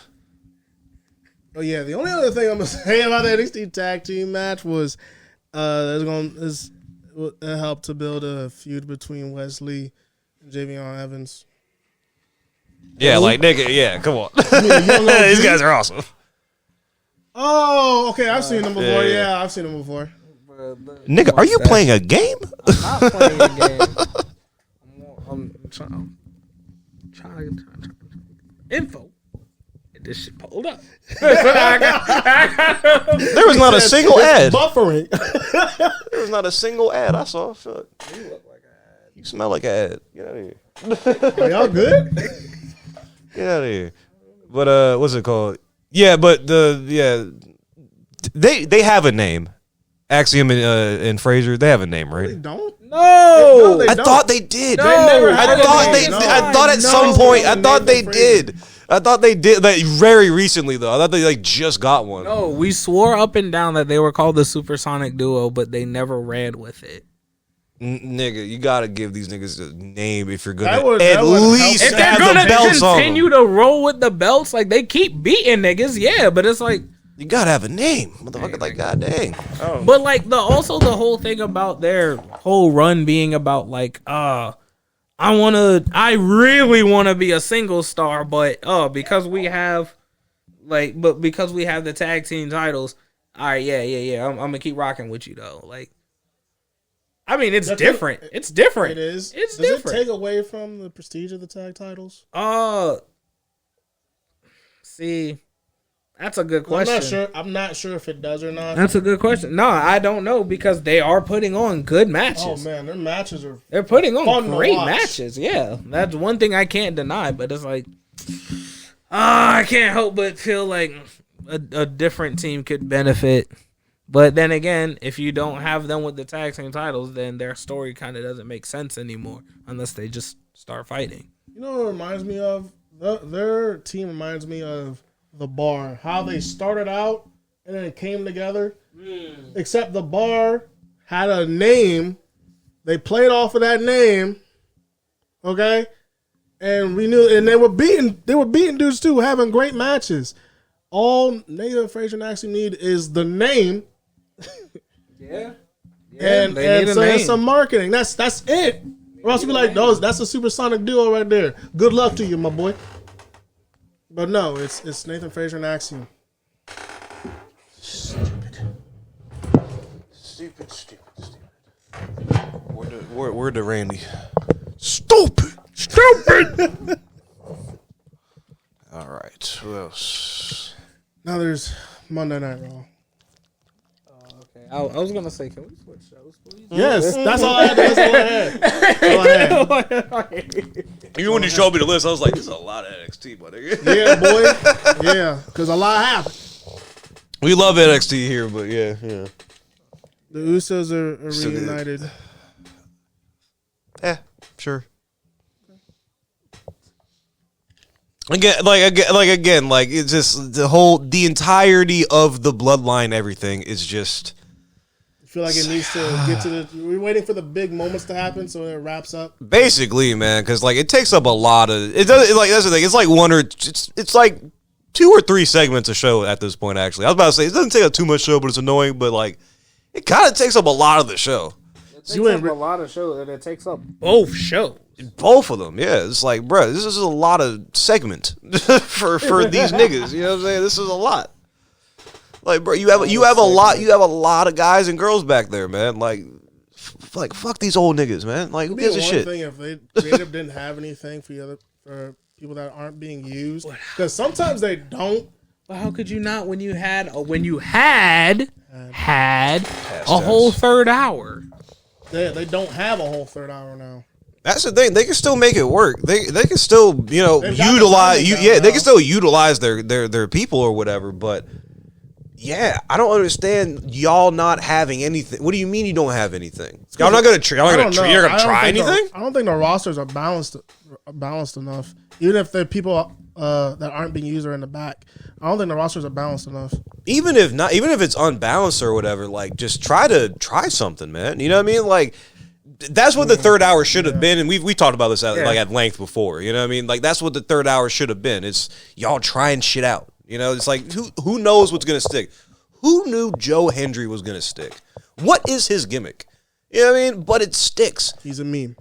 Oh yeah, the only other thing I'm gonna say about the NXT tag team match was it helped to build a feud between Wesley and Javion Evans. Yeah, like nigga, yeah, come on. These guys are awesome. Oh, okay, I've seen them before. Yeah, I've seen them before. Nigga, are you playing a game? I'm not playing a game. I'm trying info. This shit pulled up. There was not a single ad. Buffering. There was not a single ad I saw. Fuck. You look like an ad. You smell like an ad. Get out of here. Are y'all good? Get out of here. But what's it called? Yeah, but they have a name. Axiom and Fraser, they have a name, right? They don't. No, they I don't. thought they did. No, I thought at some point. I thought they did. I thought they did. Like, very recently though. I thought they just got one. No, we swore up and down that they were called the Supersonic Duo, but they never ran with it. Nigga, you gotta give these niggas a name if you're gonna at least If they're have gonna the belts on continue to roll with the belts, like they keep beating niggas, yeah, but it's like you gotta have a name, motherfucker. Like, god dang. Oh. But like the whole thing about their whole run being about like I really wanna be a single star, but because we have the tag team titles, all right, yeah. I'm gonna keep rocking with you though. Like, I mean, it's different. It's different. It is. It's Does different. it take away from the prestige of the tag titles? See, that's a good question. I'm not sure if it does or not. That's a good question. No, I don't know because they are putting on good matches. Oh man, their matches are. They're putting on fun great matches. Yeah, that's one thing I can't deny. But it's like, I can't help but feel like a different team could benefit. But then again, if you don't have them with the tag team titles, then their story kind of doesn't make sense anymore unless they just start fighting. You know what it reminds me of? Their team reminds me of the Bar. How they started out and then it came together. Except the Bar had a name. They played off of that name. Okay? And we knew, and they were beating dudes too, having great matches. All Nathan Frazier and actually need is the name. Yeah. And some marketing. That's it. Or else you'd be like, that's a supersonic duo right there. Good luck to you, my boy. But no, it's Nathan Frazier and Axiom. Stupid. Word to Randy. Stupid. All right. Who else? Now there's Monday Night Raw. Okay. I was gonna say, can we switch shows, please? Yes, that's all I had. Even when you showed me the list, I was like, "There's a lot of NXT, buddy." Yeah, boy. Yeah, because a lot happened. We love NXT here, but yeah. The Usos are reunited. Yeah, sure. Again, it's just the entirety of the bloodline. Everything is just. I feel like it needs to get to we're waiting for the big moments to happen, so it wraps up. Basically, man, because like it takes up a lot of. It does like that's the thing. It's like it's like 2 or 3 segments a show at this point. Actually, I was about to say it doesn't take up too much show, but it's annoying. But like, it kind of takes up a lot of the show. It takes up a lot of shows, and it takes up both shows. Both of them, yeah. It's like, bro, this is a lot of segment for these niggas. You know what I'm saying? This is a lot. Like, bro, you have a lot of guys and girls back there, man. Like fuck these old niggas, man. Like, who gives a shit? Thing if they creative didn't have anything for people that aren't being used, because sometimes they don't. But how could you not when you had a whole third hour? They don't have a whole third hour now. That's the thing. They can still make it work. They can still, utilize. They can still utilize their people or whatever. But yeah, I don't understand y'all not having anything. What do you mean you don't have anything? Y'all not gonna try. You're gonna try anything? I don't think the rosters are balanced enough. Even if the people that aren't being used are in the back, I don't think the rosters are balanced enough. Even if it's unbalanced or whatever, like just try something, man. You know what I mean? Like. That's what the third hour should have been, and we talked about this at length before. You know what I mean? Like that's what the third hour should have been. It's y'all trying shit out. You know, it's like who knows what's gonna stick? Who knew Joe Hendry was gonna stick? What is his gimmick? You know what I mean? But it sticks. He's a meme.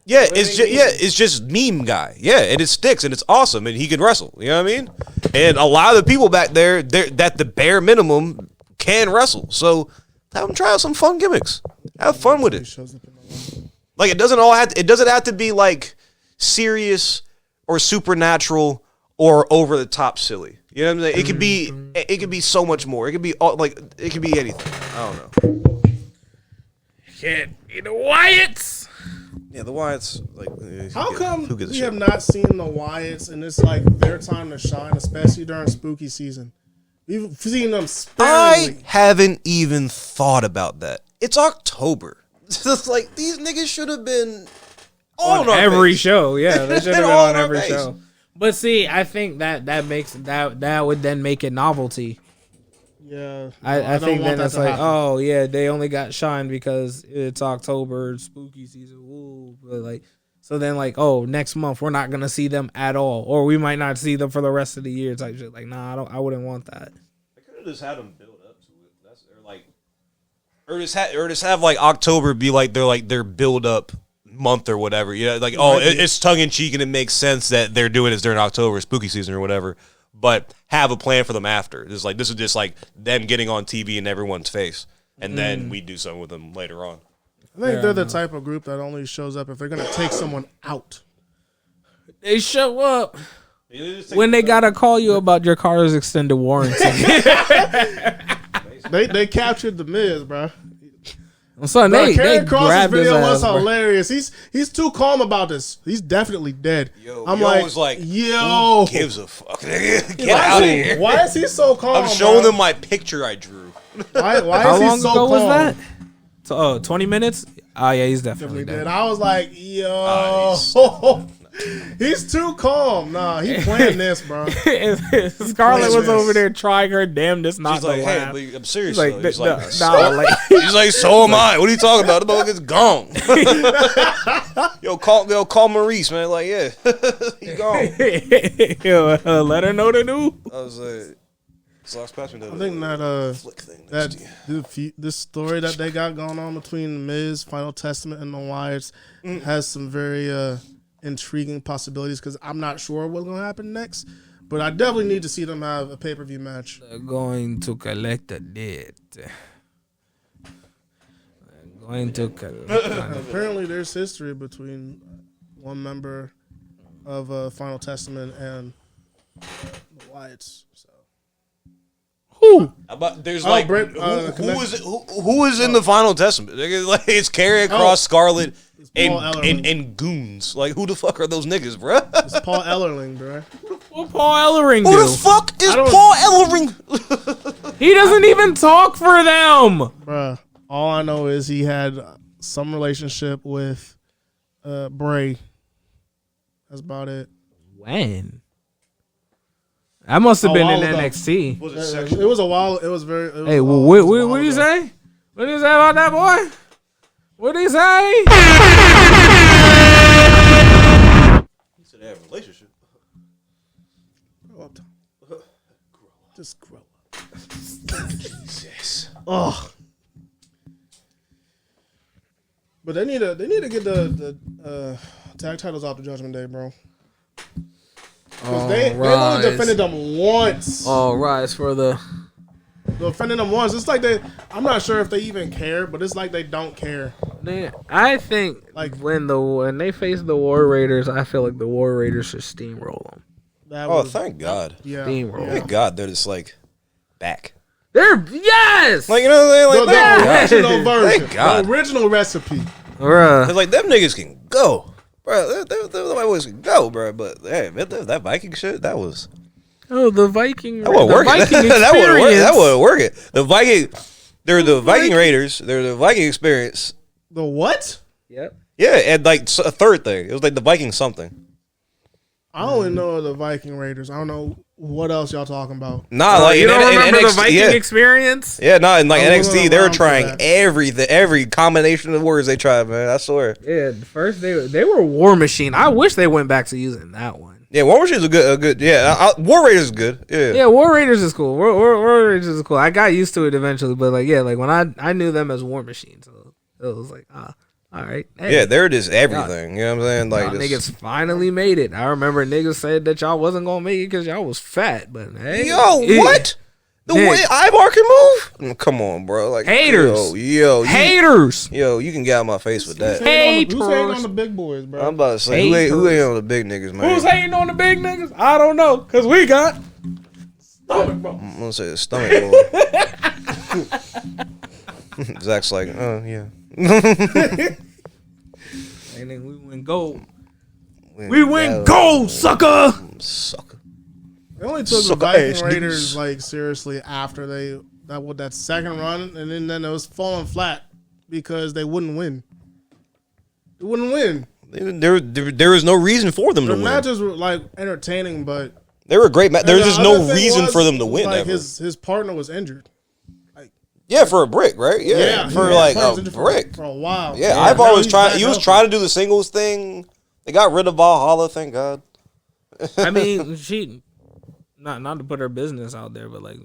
Yeah, it's just meme guy. Yeah, and it sticks and it's awesome and he can wrestle. You know what I mean? And a lot of the people back there, that the bare minimum can wrestle. So have them try out some fun gimmicks. Have fun with it. Like it doesn't have to be like serious or supernatural or over the top silly. You know what I'm saying? It could be so much more. It could be anything. I don't know. Can't be the Wyatts. Yeah, the Wyatts. Like, how come we have not seen the Wyatts and it's like their time to shine, especially during spooky season? We've seen them sparingly. I haven't even thought about that. It's October. It's like these niggas should have been on every show. Yeah, they should have been on every show. But see, I think that makes that would then make it novelty. Yeah, I think then it's like, oh yeah, they only got shine because it's October, spooky season. Ooh, but like, so then like, oh, next month we're not gonna see them at all, or we might not see them for the rest of the year type shit. Like, nah, I wouldn't want that. I could have just had them build up to it. Or just have like October be like their build up month or whatever. You know, like it's tongue in cheek and it makes sense that they're doing it during October, spooky season or whatever. But have a plan for them after. It's like this is just like them getting on TV in everyone's face, and then we do something with them later on. I think they're the type of group that only shows up if they're gonna take someone out. They show up when they gotta call you about your car's extended warranty. They captured the Miz, bro. Son, they Cross's video was ass, hilarious. He's too calm about this. He's definitely dead. I'm like, yo, who gives a fuck? Get out of here. Why is he so calm? I'm showing them my picture I drew. Why How is he long so ago calm? was that? 20 minutes? Oh yeah, he's definitely dead. I was like, yo, he's too calm. Nah, he playing this, bro. Scarlett was over there trying her damnedest not to laugh. Hey, I'm serious. He's like, he's like, so am I. What are you talking about? The dog is gone. Call Maurice, man. Like, yeah, he gone. Yo, let her know the news. I was like, I think that this story that they got going on between Miz, Final Testament, and the Wyatts has some very intriguing possibilities because I'm not sure what's going to happen next, but I definitely need to see them have a pay-per-view match. They're going to collect the debt. Apparently, there's history between one member of Final Testament and the Wyatts. So. Who? There's who is in the Final Testament? Like, it's Karrion Kross, Scarlett, and Goons. Like, who the fuck are those niggas, bro? It's Paul Ellering, bro. What Paul Ellering do? Who the fuck is Paul Ellering? He doesn't even talk for them, bro. All I know is he had some relationship with Bray. That's about it. When? I must have been in NXT. It was a while. It was very. Hey, what do you say? What do you say about that boy? What do you say? He said they have a relationship. Grow up. Just grow up. Jesus. Oh. But they need to get the tag titles off the Judgment Day, bro. Because they only defended them once. Oh, Rise for the... Defending them once. It's like I'm not sure if they even care, but it's like they don't care. I think like when they face the War Raiders, I feel like the War Raiders should steamroll them. Thank God. Yeah. Steamroll. Thank God they're just like back. Yes! Like, you know what I'm saying? Like, the original version. Thank God. The original recipe. It's like, them niggas can go. Bro, them boys can go, bro. But, hey, that Viking shit, that was... Oh, the Viking... That wouldn't work. That wouldn't work it. They're the Viking Raiders. They're the Viking experience. The what? Yep. Yeah, and like a third thing. It was like the Viking something. I only know the Viking Raiders. I don't know what else y'all talking about. Nah, like you don't remember NXT, the Viking experience? Yeah, no, in like NXT, they were trying every combination of words they tried, man. I swear. Yeah, first they were War Machine. I wish they went back to using that one. Yeah, War Machine is a good. Yeah, War Raiders is good. Yeah, yeah, War Raiders is cool. War Raiders is cool. I got used to it eventually, but like, yeah, like when I knew them as War Machine, so it was like, all right. Hey, yeah, they're just everything. You know what I'm saying? Like, niggas finally made it. I remember niggas said that y'all wasn't gonna make it because y'all was fat, but hey, what? The way Ivar can move? Come on, bro. Like haters. Haters. You can get out of my face with that. Who's hating on the big boys, bro? I'm about to say, who ain't on the big niggas, man? Who's hating on the big niggas? I don't know, because we got stomach, bro. I'm going to say the stomach, boy. Zach's like, yeah. And then we win gold. We win gold, sucker. Sucker. They only took the Viking Raiders like seriously after that second run, and then it was falling flat because they wouldn't win. They wouldn't win. There was no reason for them to win. The matches were like entertaining, but they were great. There's just no reason for them to win. Like ever. his partner was injured. For a brick, right? For a brick for a while. Yeah, Ivar was trying. He was trying to do the singles thing. They got rid of Valhalla, thank God. I mean, she not to put her business out there, but like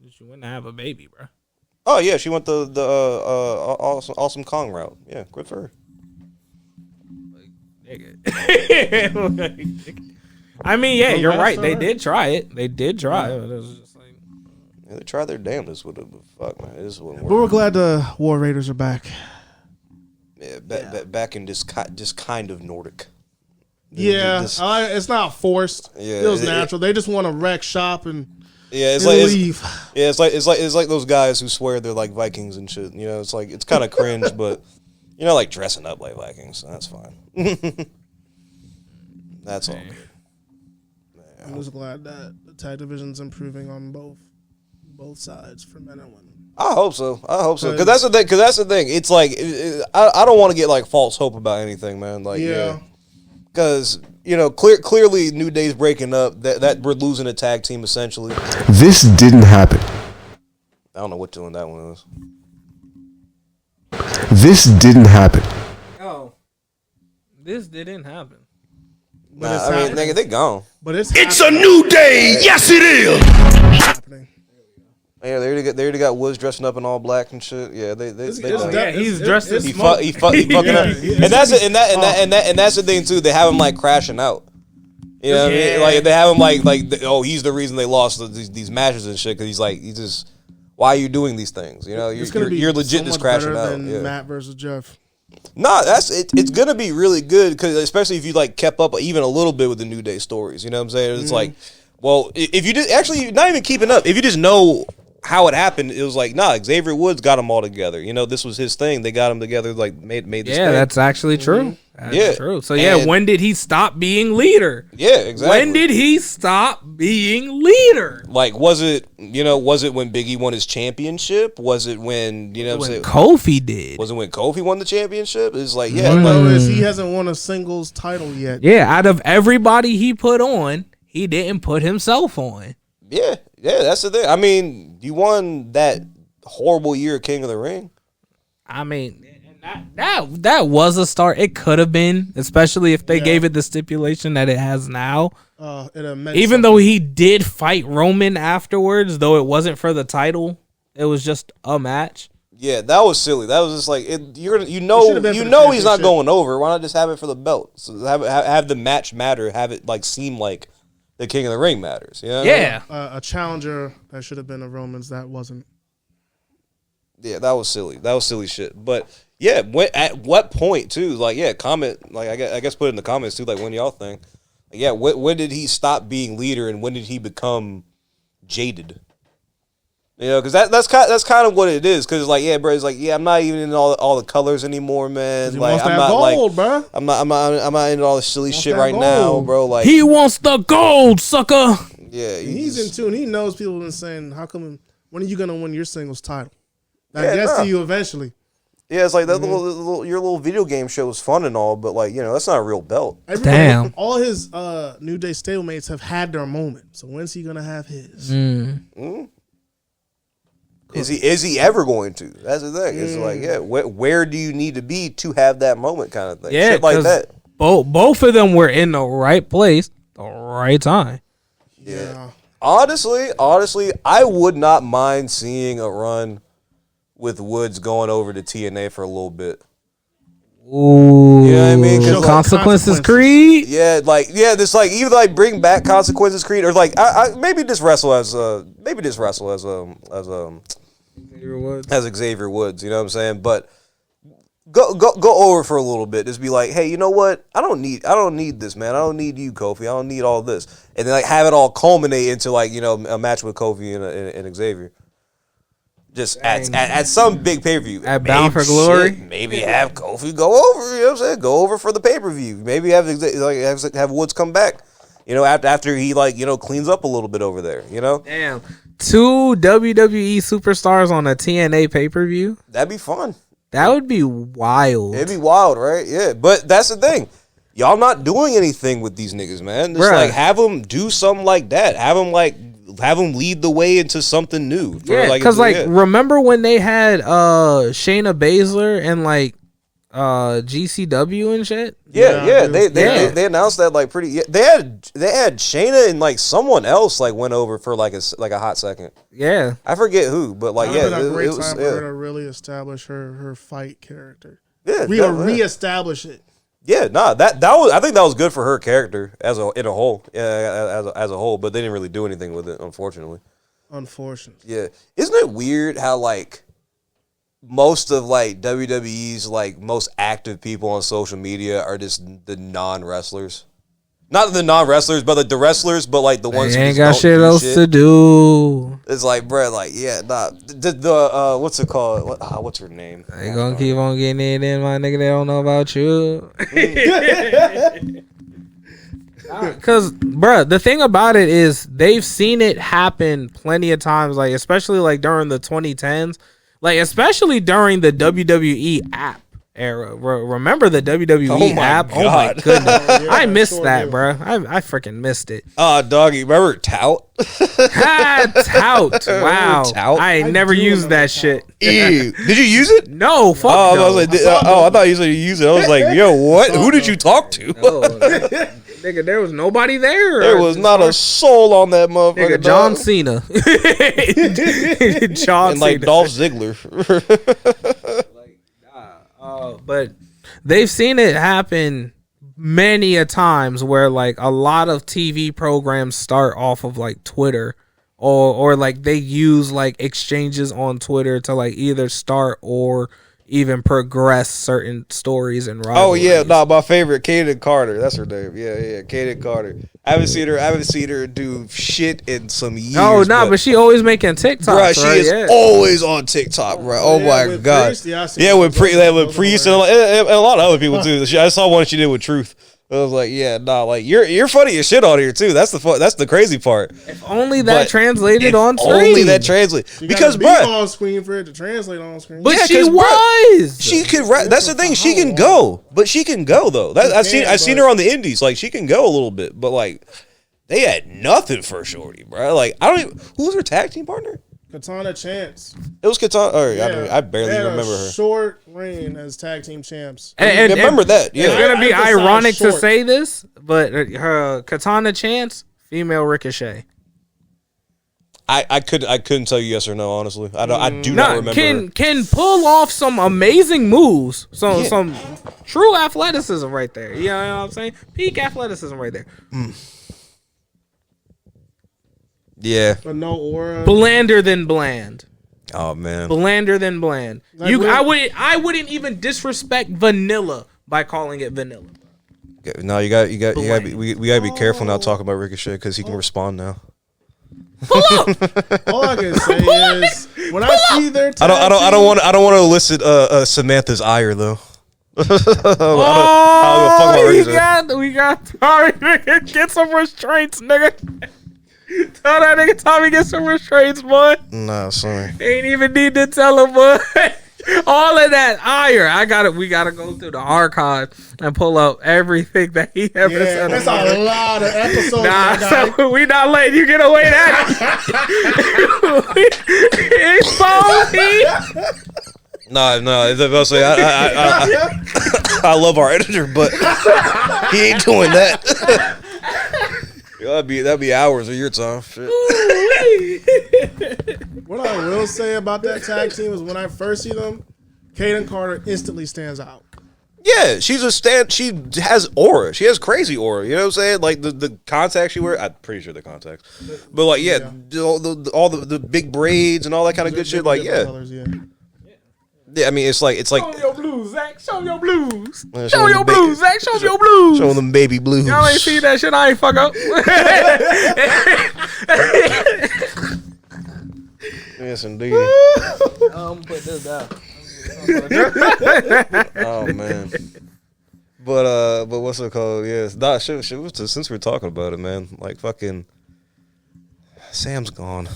she went to have a baby, bro. Oh yeah, she went the awesome Kong route. Yeah, good for her. Like, nigga. I mean, yeah, you're right. They did try it. They did try it. It was just like, yeah, they tried their damnedest with it, but fuck, man, this wouldn't work. But we're glad the War Raiders are back. Yeah, back in this kind of Nordic. It's not forced. Yeah, it feels natural. They just want to wreck shop and leave. It's like those guys who swear they're like Vikings and shit. You know, it's like it's kind of cringe, but you know, like dressing up like Vikings. So that's fine. That's all good. I'm just glad that the tag division's improving on both sides for men and women. I hope so. Because that's the thing. It's like I don't want to get like false hope about anything, man. Like because you know clearly New Day's breaking up. That we're losing a tag team essentially. This didn't happen. I don't know what tune that one is. This didn't happen. Oh, this didn't happen. Nah, I mean, nigga, they gone. But it's a new day. Yes, it is. Happening. Yeah, they already got Woods dressing up in all black and shit. Yeah, they he's dressed as smoke. He fucking up. And that's the thing too. They have him like crashing out. You know what I mean? Like they have him like he's the reason they lost these matches and shit because he's just why are you doing these things? You know, you're legit so just crashing out. Matt versus Jeff. No, it's gonna be really good because especially if you like kept up even a little bit with the New Day stories. You know what I'm saying? It's like, well, if you just actually you're not even keeping up. If you just know how it happened, it was like, nah, Xavier Woods got them all together. You know, this was his thing. They got them together, like made this thing. That's actually true. That's true. So when did he stop being leader? Yeah, exactly. When did he stop being leader? Like, was it when Biggie won his championship? Was it when Kofi did? Was it when Kofi won the championship? It's like, he hasn't won a singles title yet. Yeah, out of everybody he put on, he didn't put himself on. Yeah, that's the thing. I mean, you won that horrible year King of the Ring. I mean, that was a start. It could have been, especially if they gave it the stipulation that it has now. Even though he did fight Roman afterwards, though it wasn't for the title, it was just a match. Yeah, that was silly. That was just like you know he's not going over. Why not just have it for the belt? So have the match matter. Have it like seem like the King of the Ring matters. You know? Yeah, a challenger that should have been a Roman's that wasn't. Yeah, that was silly. That was silly shit. But yeah, at what point too? Like, yeah, comment. Like, I guess put it in the comments too. Like, when y'all think? Like, yeah, when did he stop being leader and when did he become jaded? You know, because that's kind of what it is. Because like, yeah, bro, it's like, yeah, I'm not even in all the colors anymore, man. Like, I'm not gold, bro. I'm not into all this silly shit right now, bro. Like, he wants the gold, sucker. Yeah, he's in tune. He knows people have been saying, "How come? When are you gonna win your singles title?" That gets to you eventually. Yeah, it's like that your little video game show is fun and all, but like, you know, that's not a real belt. Damn. All his New Day stablemates have had their moment. So when's he gonna have his? Is he ever going to? That's the thing. It's like, yeah, where do you need to be to have that moment, kind of thing. Yeah, shit like that. Both of them were in the right place, the right time. Yeah. Honestly, I would not mind seeing a run with Woods going over to TNA for a little bit. Ooh, you know what I mean? Consequences Creed. Yeah, this like either like bring back Consequences Creed or like I maybe just wrestle as Xavier Woods. You know what I'm saying? But go over for a little bit. Just be like, hey, you know what? I don't need this, man. I don't need you, Kofi. I don't need all this, and then like have it all culminate into like a match with Kofi and Xavier. Just at some big pay-per-view. At Bound for Glory? Maybe have Kofi go over, you know what I'm saying? Go over for the pay-per-view. Maybe have Woods come back, after he cleans up a little bit over there, Damn. 2 WWE superstars on a TNA pay-per-view? That'd be fun. That would be wild. It'd be wild, right? Yeah, but that's the thing. Y'all not doing anything with these niggas, man. Just have them do something like that. Have them lead the way into something new. Because remember when they had Shayna Baszler and GCW and shit? Yeah. They announced that pretty. Yeah, they had Shayna and someone else went over for a hot second. Yeah, I forget who, but it was was time for her to really establish her fight character. Yeah, reestablish it. Yeah, that was. I think that was good for her character as a whole. As a whole, but they didn't really do anything with it, unfortunately. Yeah, isn't it weird how most of WWE's most active people on social media are just the non-wrestlers? Not the non-wrestlers, but the wrestlers, but the ones they who ain't got shit else to do. It's bro, what's it called? What's her name? They gonna keep on getting it in, my nigga. They don't know about you. Because, bruh, the thing about it is they've seen it happen plenty of times, especially during the 2010s, especially during the WWE app era. Remember the WWE app? God. Oh my goodness. I missed that, bro. I freaking missed it. Doggy, remember Tout? Tout. Wow. Tout? I never used that shit. Ew. Did you use it? No, fuck no. I was I thought you said you used it. I was like, yo, what? Who did you talk to? Nigga, there was nobody there. There was not a soul on that motherfucker. Nigga, John Cena. John Cena. And Dolph Ziggler. But they've seen it happen many a times where a lot of TV programs start off of Twitter or they use exchanges on Twitter to either start or even progress certain stories and rivalries. Oh yeah, my favorite, Kaden Carter. That's her name. Yeah, Kaden Carter. I haven't seen her do shit in some years. Oh but she always making TikToks. Bro, she is always on TikTok, bro. Oh my god. With Priest and a lot of other people too. I saw one she did with Truth. I was like, you're funny as shit on here too. That's the crazy part. If only that translated on screen. Only that translated because bro, on screen for it to translate on screen. But she was. She could. That's the thing. She can go, but she can go though. I've seen her on the indies. She can go a little bit, but they had nothing for Shorty, bro. I don't even. Who was her tag team partner? Katana Chance. It was Katana. I barely remember her. Short reign as tag team champs. And remember that. Yeah. It's gonna be ironic to say this, but her Katana Chance, female Ricochet. I couldn't tell you yes or no, honestly. I do not remember. Can pull off some amazing moves. Some true athleticism right there. You know what I'm saying? Peak athleticism right there. Yeah. But no aura. Blander than bland. Oh man. Blander than bland. I wouldn't even disrespect vanilla by calling it vanilla. No, we gotta be careful now talking about Ricochet because he can respond now. Pull up. All I can say is when I see their tag I don't want to elicit Samantha's ire though. We got Tommy, nigga. Get some restraints, nigga. Tell that nigga Tommy get some restraints, boy. Nah, sorry. Ain't even need to tell him, boy. All of that ire. We gotta go through the archive and pull up everything that he ever said. That's a lot of episodes. So we not letting you get away that. Expose me. No. I love our editor, but he ain't doing that. That'd be hours of your time. Shit. What I will say about that tag team is when I first see them, Kaden Carter instantly stands out. Yeah, she has aura. She has crazy aura. You know what I'm saying? Like the contacts she wears. I'm pretty sure they're contacts. But like, all the big braids and all that kind of good shit. Like, Colors, yeah. I mean, it's like. Show your blues, Zach. Show your blues. Show your blues, Zach. Show your blues. Show them baby blues. Y'all ain't see that shit. I ain't fuck up. Yes, indeed. Put this down. Oh man. But what's it called? Yes, since we're talking about it, man. Like fucking Sam's gone.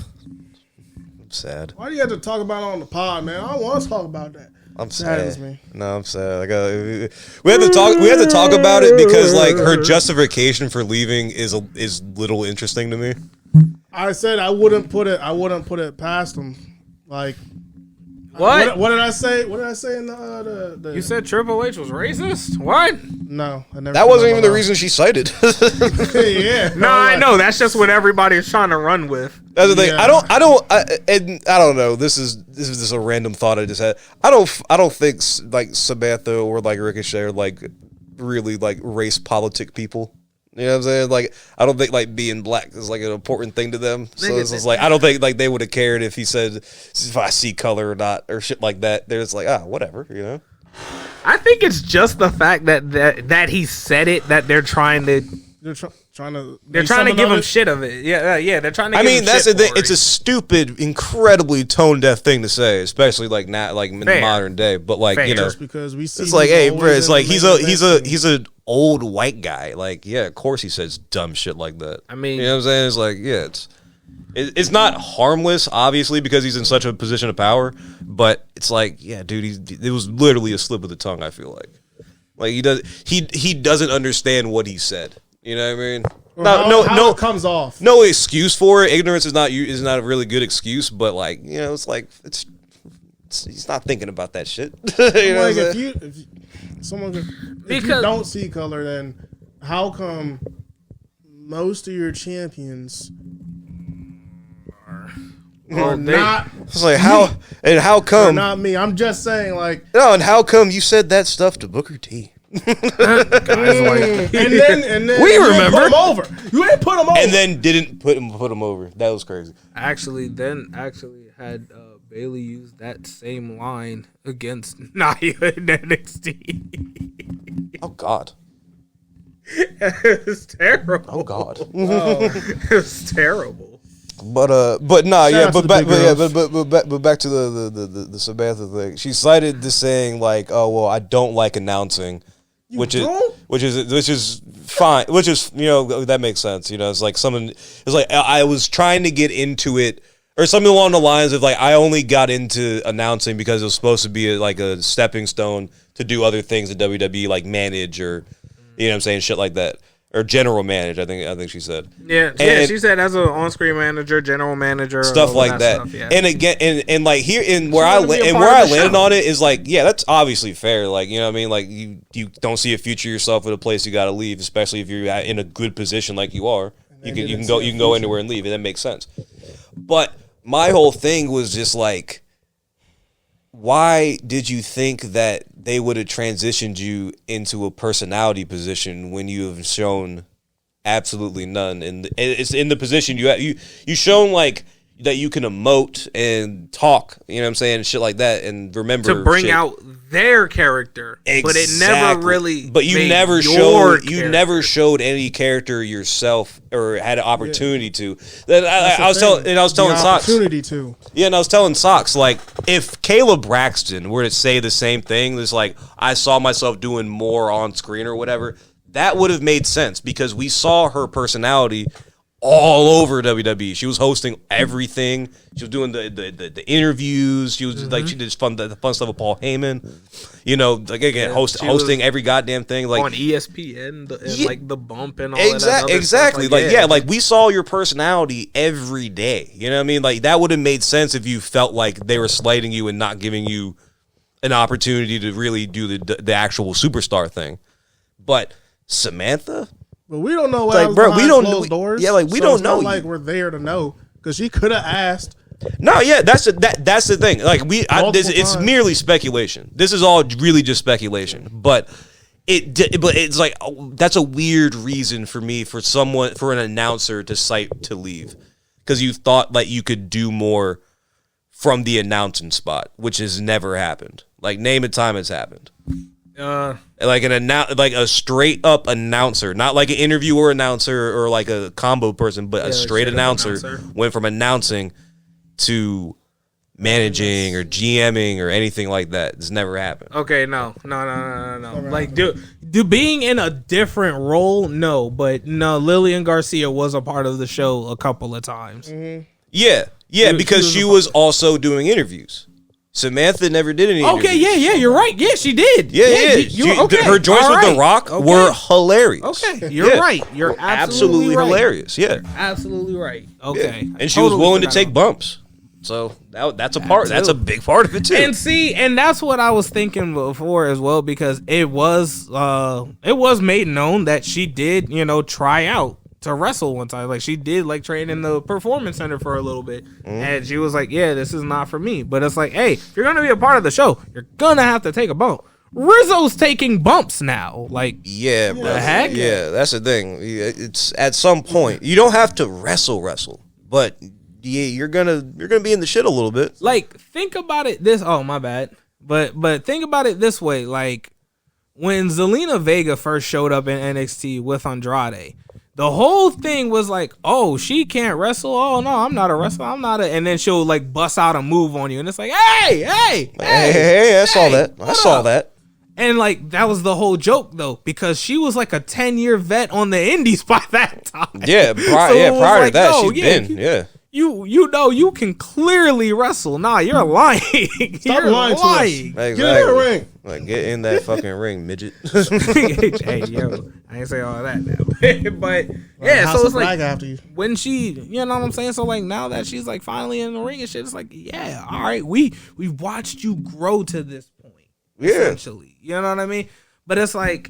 I'm sad. Why do you have to talk about it on the pod, man? I don't want to talk about that. I'm sad. No, I'm sad. We had to talk about it because like her justification for leaving is little interesting to me. I said I wouldn't put it past him. Like what did I say? What did I say in the You said Triple H was racist? What? No, I never. That wasn't even the reason she cited. Yeah. No, I know. That's just what everybody is trying to run with. That's the thing. Yeah. I don't know. This is just a random thought I just had. I don't think like Samantha or like Ricochet are like really like race politic people. You know what I'm saying? Like, I don't think like being black is like an important thing to them. So it's just like I don't think like they would have cared if he said if I see color or not or shit like that. They're just like whatever, you know. I think it's just the fact that he said it that they're trying to. They're trying to give him shit of it. Yeah. They're trying to. I mean, that's the thing. It's a stupid, incredibly tone deaf thing to say, especially like now, like in the modern day. But like you know, just because we see it's like, hey, bro, it's like he's an old white guy. Like, yeah, of course he says dumb shit like that. I mean, you know what I'm saying? It's like, yeah, it's not harmless, obviously, because he's in such a position of power. But it's like, yeah, dude, it was literally a slip of the tongue. I feel like he doesn't understand what he said. You know what I mean? No, it comes off. No excuse for it. Ignorance is not a really good excuse, but like, you know, it's like he's not thinking about that shit. You know like if you don't see color, then how come most of your champions are not? It's like how come not me? I'm just saying, like, no, and how come you said that stuff to Booker T? Guys like, and then we remember. You ain't put him over. And then didn't put him over. That was crazy. Actually had Bailey use that same line against Nia in NXT. Oh God. It's terrible. Oh God. It's terrible. But nah, yeah, but back to the Samantha thing. She cited this saying like, oh well, I don't like announcing, which is fine, which is, you know, that makes sense. You know, it's like I was trying to get into it, or something along the lines of like I only got into announcing because it was supposed to be like a stepping stone to do other things at WWE, like manage or, you know what I'm saying, shit like that. Or general manage, I think she said. Yeah, she said as an on-screen manager, general manager, stuff like that. Stuff, yeah. And again, and like here, where I landed on it is like, yeah, that's obviously fair. Like, you know what I mean? Like you don't see a future yourself at a place you got to leave, especially if you're in a good position like you are. You can go anywhere and leave, and that makes sense. But my whole thing was just like, why did you think that they would have transitioned you into a personality position when you have shown absolutely none? And it's in the position you shown like that you can emote and talk, you know what I'm saying, shit like that, and remember to bring out their character. Exactly. But it never really. But you never showed any character yourself or had an opportunity to. I was telling Socks. Opportunity to. Yeah, and I was telling Socks, like, if Kayla Braxton were to say the same thing, it's like I saw myself doing more on screen or whatever, that would have made sense because we saw her personality all over WWE. She was hosting everything. She was doing the interviews. She was like, she did the fun stuff with Paul Heyman. You know, like again, hosting every goddamn thing, like on ESPN, like the bump and all that. Exactly. Like we saw your personality every day. You know what I mean? Like that would have made sense if you felt like they were slighting you and not giving you an opportunity to really do the actual superstar thing. But Samantha, But we don't know what like, bro, we don't closed doors. Yeah, like we so don't it's know. Not like we're there to know because she could have asked. No, yeah, that's the thing. Like it's times. merely speculation. This is all really just speculation. But it's like that's a weird reason for an announcer to leave because you thought like you could do more from the announcing spot, which has never happened. Like name a time it's happened. Like a straight up announcer, not like an interviewer announcer or like a combo person, but a straight announcer went from announcing to managing or GMing or anything like that. It's never happened. Okay, no. Like, do being in a different role, no. But no, Lillian Garcia was a part of the show a couple of times. Mm-hmm. Yeah, because she was also doing interviews. Samantha never did any interviews. Okay, yeah, you're right. Yeah, she did. Yeah. Okay. Her joints with The Rock were hilarious. Okay, you're right. You're absolutely right. hilarious. Yeah. You're absolutely right. Okay. Yeah. And she was willing to take bumps. So that's a part. That's a big part of it too. And that's what I was thinking before as well, because it was made known that she did, try out to wrestle one time. Like she did like train in the performance center for a little bit, and she was like, "Yeah, this is not for me." But it's like, hey, if you're gonna be a part of the show, you're gonna have to take a bump. Rizzo's taking bumps now. Like, yeah, bro. The heck? Yeah, that's the thing. It's at some point you don't have to wrestle, but yeah, you're gonna be in the shit a little bit. Like, think about it this. Oh, my bad. But think about it this way. Like when Zelina Vega first showed up in NXT with Andrade. The whole thing was like, oh, she can't wrestle. Oh, no, I'm not a wrestler. I'm not a... And then she'll, like, bust out a move on you. And it's like, hey, I saw that. And, like, that was the whole joke, though, because she was, like, a 10-year vet on the indies by that time. Yeah, prior to that, she's been. You can clearly wrestle. Nah, you're lying. Stop lying to us. Exactly. Get in that ring. Like, get in that fucking ring, midget. Hey, yo, I ain't say all that now. But yeah, so it's like after you. when she, you know what I'm saying? So like now that she's like finally in the ring and shit, it's like, yeah, all right, we've watched you grow to this point. Yeah. Essentially. You know what I mean? But it's like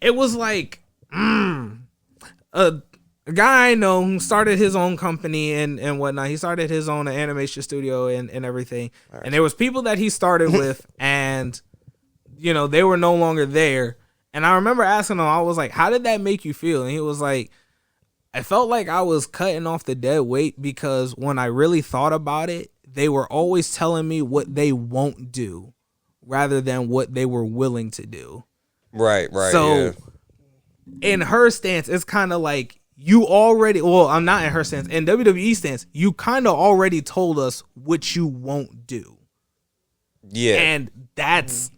it was like a guy I know who started his own company and whatnot. He started his own animation studio and everything. Right. And there was people that he started with and, they were no longer there. And I remember asking him, I was like, how did that make you feel? And he was like, I felt like I was cutting off the dead weight because when I really thought about it, they were always telling me what they won't do rather than what they were willing to do. Right. So in her stance, it's kind of like, you already, well, I'm not in her stance. In WWE stance, you kind of already told us what you won't do. Yeah. And that's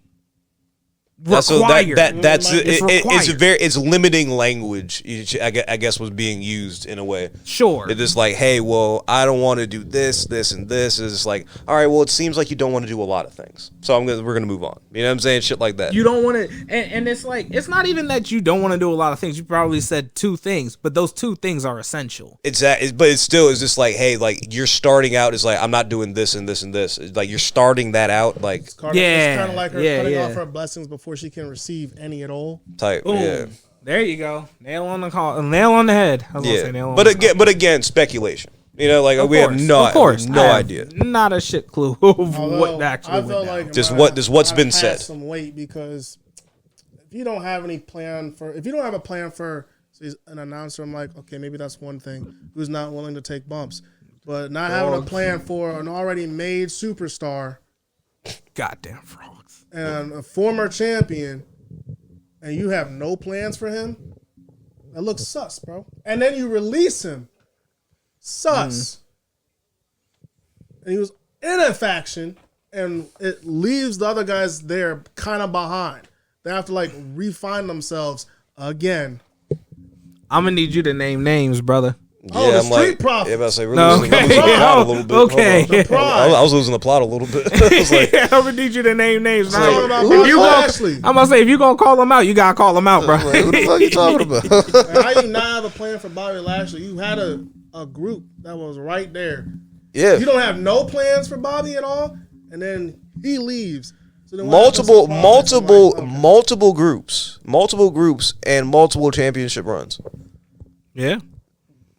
required. It's limiting language, I guess was being used in a way. Sure. It's just like, hey, well, I don't want to do this, and this. It's just like, all right, well, it seems like you don't want to do a lot of things. So we're gonna move on. You know what I'm saying? Shit like that. You don't want to, and it's like, it's not even that you don't want to do a lot of things. You probably said two things, but those two things are essential. But it's still is just like, hey, like you're starting out is like, I'm not doing this and this and this. It's like you're starting that out like, it's kind of like her cutting off her blessings before she can receive any at all. Type. Ooh, yeah. There you go. Nail on the head. I was gonna say nail on but again, speculation. Like we have no idea. Not a shit clue of what actually I felt like just what's been said. Some weight because if you don't have a plan for an announcer, I'm like, okay, maybe that's one thing. Who's not willing to take bumps, but not having a plan for an already made superstar. Goddamn frogs. And a former champion, and you have no plans for him. That looks sus, bro. And then you release him. Sus. And he was in a faction, and it leaves the other guys there kind of behind. They have to, like, refine themselves again. I'm going to need you to name names, brother. Yeah, the Street Profits. Yeah, about to say, we're losing the plot a little bit. Okay. I was losing the plot a little bit. I was like, I'm going to need you to name names. I'm about to say, if you're going to call them out, you got to call them out, bro. Like, what the fuck are you talking about? How you not have a plan for Bobby Lashley? You had a group that was right there. Yeah. You don't have no plans for Bobby at all, and then he leaves. multiple groups, and multiple championship runs. Yeah.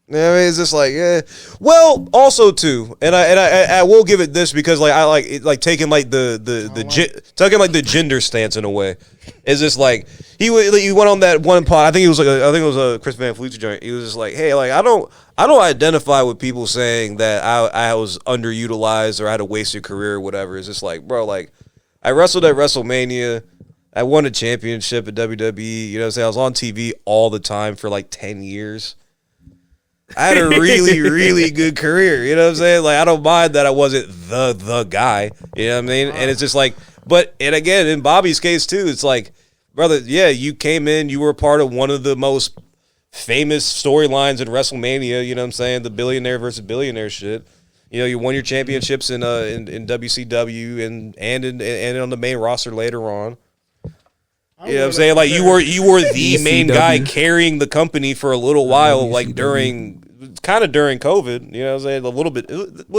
Yeah, I mean, it's just like, yeah. Well, also too, and I will give it this because I like taking like the gender stance in a way. It's just like he went on that one pod. I think it was a Chris Van Vliet's joint. He was just like, hey, like I don't identify with people saying that I was underutilized or I had a wasted career or whatever. It's just like, bro, like I wrestled at WrestleMania. I won a championship at WWE. You know what I'm saying? I was on TV all the time for like 10 years. I had a really, really good career. You know what I'm saying? Like, I don't mind that I wasn't the guy. You know what I mean? And it's just like, and again, in Bobby's case too, it's like, brother, yeah, you came in, you were a part of one of the most famous storylines in WrestleMania. You know what I'm saying? The billionaire versus billionaire shit. You know, you won your championships in WCW and on the main roster later on. You know what I'm saying? Like you were the main guy carrying the company for a little while, like during COVID. You know what I'm saying? A little bit.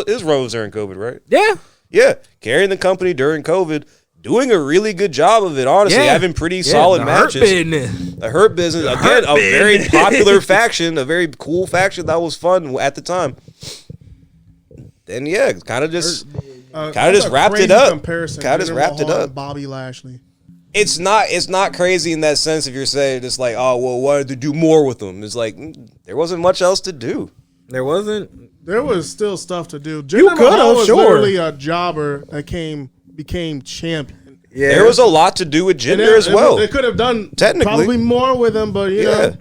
His role was during COVID, right? Yeah. Yeah. Carrying the company during COVID, doing a really good job of it, honestly. Having pretty solid matches. The Hurt Business. Again, a very popular faction, a very cool faction that was fun at the time. And yeah, kind of just wrapped it up. Kind of just wrapped it up. Bobby Lashley. It's not crazy in that sense if you're saying it's like, oh, well, wanted to do more with them. It's like, there wasn't much else to do. There wasn't. There was still stuff to do. You could have, sure. Literally a jobber that became champion. Yeah. There was a lot to do with Jinder as well. They could have done technically probably more with him, but you know.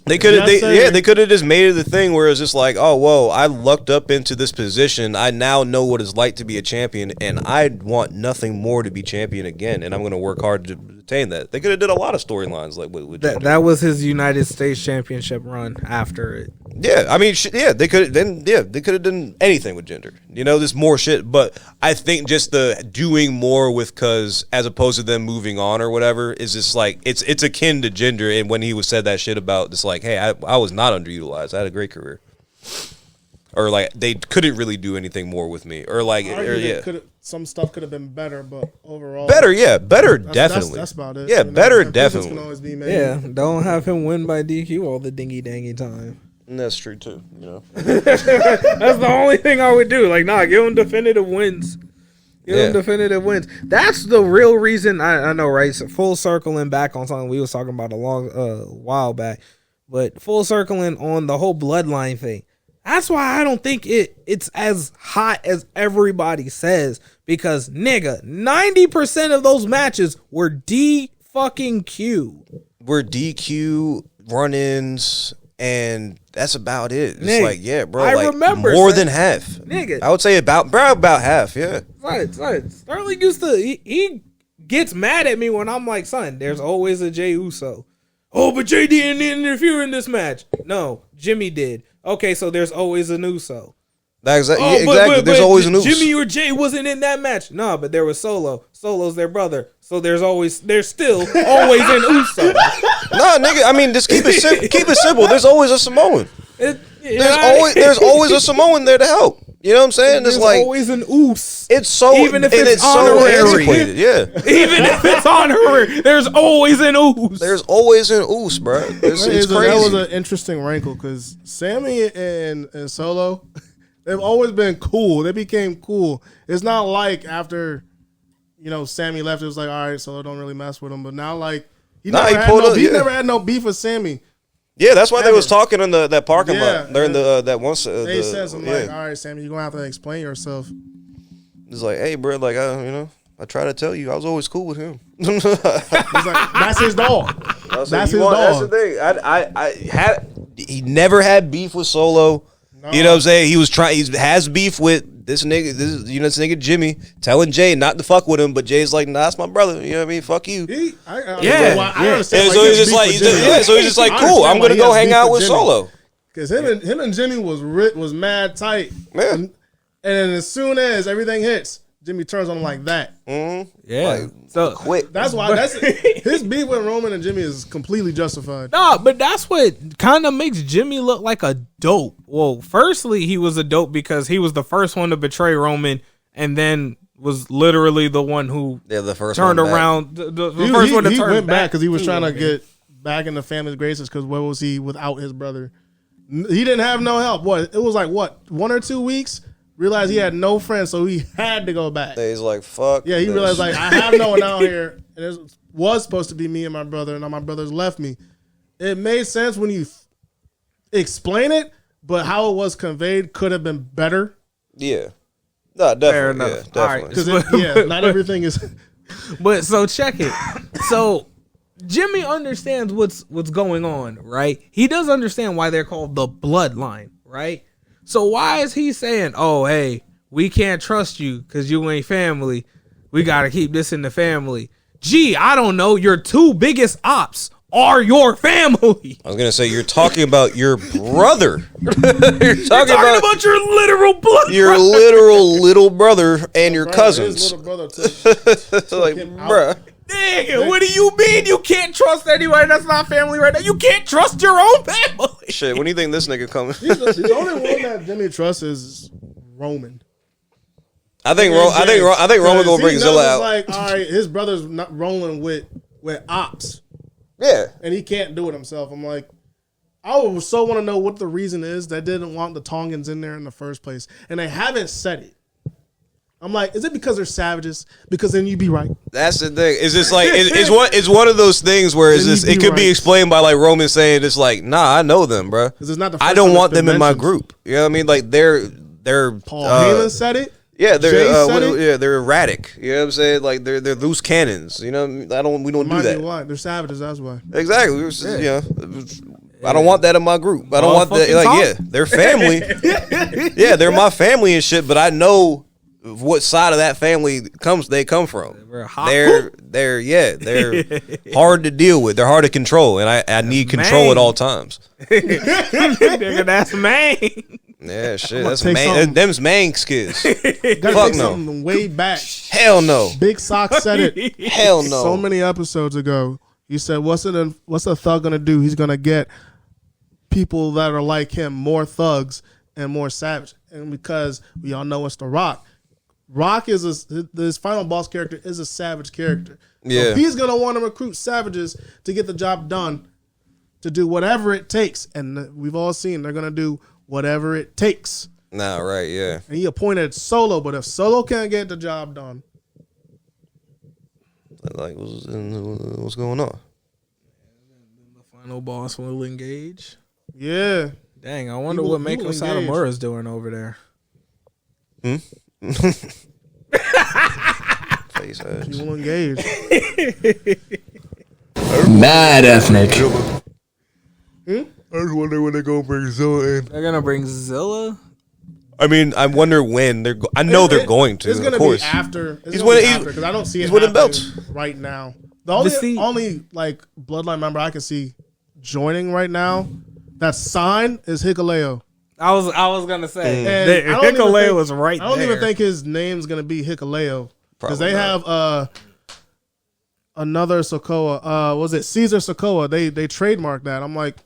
They could have just made it the thing where it's just like, oh, whoa, I lucked up into this position. I now know what it's like to be a champion, and I want nothing more to be champion again, and I'm going to work hard to attain that. They could have did a lot of storylines like with that was his United States Championship run after it. Yeah, I mean, they could have done anything with Jinder. You know, there's more shit, but I think just the doing more with cuz as opposed to them moving on or whatever is just like it's akin to Jinder, and when he was said that shit about just like, hey, I was not underutilized. I had a great career. Or like they couldn't really do anything more with me, or like, some stuff could have been better, but overall, better, definitely. That's about it. Yeah, better, definitely. Can always be made. Yeah, don't have him win by DQ all the dingy dangy time. And that's true too. You know, that's the only thing I would do. Like, give him definitive wins. Give him definitive wins. That's the real reason. I know, right? So full circling back on something we was talking about a while back, but full circling on the whole bloodline thing. That's why I don't think it's as hot as everybody says, because nigga, 90% of those matches were D-fucking-Q. Were DQ run-ins, and that's about it. It's like, yeah, bro, I remember more than half. Nigga. I would say about half, yeah. Son, Sterling used to, he gets mad at me when I'm like, son, there's always a Jey Uso. Oh, but Jey didn't interfere in this match. No, Jimmy did. Okay, so there's always an Uso. Exactly. There's always an Uso. Jimmy or Jey wasn't in that match. No, but there was Solo. Solo's their brother. So there's still always an Uso. Nah, nigga. I mean, just keep it simple. There's always a Samoan. There's always a Samoan there to help. You know what I'm saying? There's always an oos. It's so even if it's honorary. Yeah. Even if it's honorary, there's always an oos. There's always an oos, bro. It's crazy. That was an interesting wrinkle because Sammy and Solo, they've always been cool. They became cool. It's not like after, Sammy left, it was like, all right, Solo don't really mess with him. But now, like, he never had no beef with Sammy. Yeah, that's why they was talking in that parking lot during that one. They said something like, "All right, Sammy, you're gonna have to explain yourself." It's like, hey, bro, like I try to tell you, I was always cool with him. He's like, that's his dog. That's his dog. That's the thing. He never had beef with Solo. No. You know what I'm saying? He has beef with this nigga. This nigga Jimmy telling Jey not to fuck with him, but Jay's like, nah, that's my brother. You know what I mean? Fuck you. I understand. So he's just like, cool. I'm gonna go hang out with Solo. Because him and Jimmy was mad tight. Yeah. And then as soon as everything hits, Jimmy turns on him like that. Mm-hmm. Yeah. Like, so quick. That's why his beef with Roman and Jimmy is completely justified. Nah, but that's what kind of makes Jimmy look like a dope. Well, firstly, he was a dope because he was the first one to betray Roman and then was literally the one who the first turned one around. The first one to he turn went back because he was too, trying to man. get back in the family's graces. Because where was he without his brother? He didn't have no help. What? It was like 1 or 2 weeks. Realized he had no friends, so he had to go back. He's like, fuck. Yeah, he this. realized like I have no one out here, and it was supposed to be me and my brother, and now my brother's left me. It made sense when you explain it, but how it was conveyed could have been better. Yeah. No, definitely. Fair enough. Yeah, All right. Because not everything is. But so check it. So Jimmy understands what's going on, right? He does understand why they're called the bloodline, right? So why is he saying, "Oh, hey, we can't trust you because you ain't family. We gotta keep this in the family." Gee, I don't know. Your 2 biggest ops are your family. I was gonna say you're talking about your brother. You're talking about your literal blood. your literal little brother and your cousins. His little brother took Like, him out. bruh. Nigga, what do you mean you can't trust anyone that's not family right now? You can't trust your own family. Shit, when do you think this nigga coming? The only one that Jimmy trusts is Roman. I think Roman gonna bring Zilla out. Like, all right, his brother's not rolling with ops, Yeah. and he can't do it himself. I'm like, I would so want to know what the reason is that didn't want the Tongans in there in the first place, and they haven't said it. I'm like, is it because they're savages? Because then you'd be right. That's the thing. It's just like it's one of those things where it's just it could be explained by like Roman saying it's like, nah, I know them, bro. It's not the I first don't time want it's been them in my mentioned. group. You know what I mean? Like they're Paul Heyman said it. yeah, Jay said it. they're erratic. You know what I'm saying? Like they're loose cannons. You know, we don't do Might be that. why they're savages. That's why. Exactly. We were just, you know, I don't want that in my group. I don't want that. Like, yeah, they're family. Yeah, they're my family and shit. But I know what side of that family they come from. They're hard to deal with. They're hard to control, and I need control at all times. Nigga, that's man. Yeah, shit. That's take man. something. Them's Manx kids. Gotta Fuck take no. something way back. Hell no. Big Sock said it. Hell no. So many episodes ago. He said, "What's a thug gonna do? He's gonna get people that are like him, more thugs and more savage." And because we all know it's The Rock. Rock is his final boss character is a savage character. Yeah. So he's gonna want to recruit savages to get the job done, to do whatever it takes. And we've all seen they're gonna do whatever it takes. Nah, right, yeah. And he appointed Solo, but if Solo can't get the job done, Like, what's going on? The final boss will engage. yeah. Dang, I wonder He will- what he Mako will engage. Satomura's doing over there. Face ass. He will engage. Mad ethnic. I just wonder when they're gonna bring Zilla in. They're gonna bring Zilla. I mean, I wonder when they're. I know they're going to. It's Of gonna course. be after. It's He's gonna be winning- after because I don't see it he's winning happening belts. right now. The see- only like bloodline member I can see joining right now that's signed is Hikuleo. I was gonna say And I don't even Hikuleo think- was right I don't there. even think his name's gonna be Hikuleo because Probably they not. have another Sokoa. Was it Caesar Sokoa? They trademarked that. I'm like,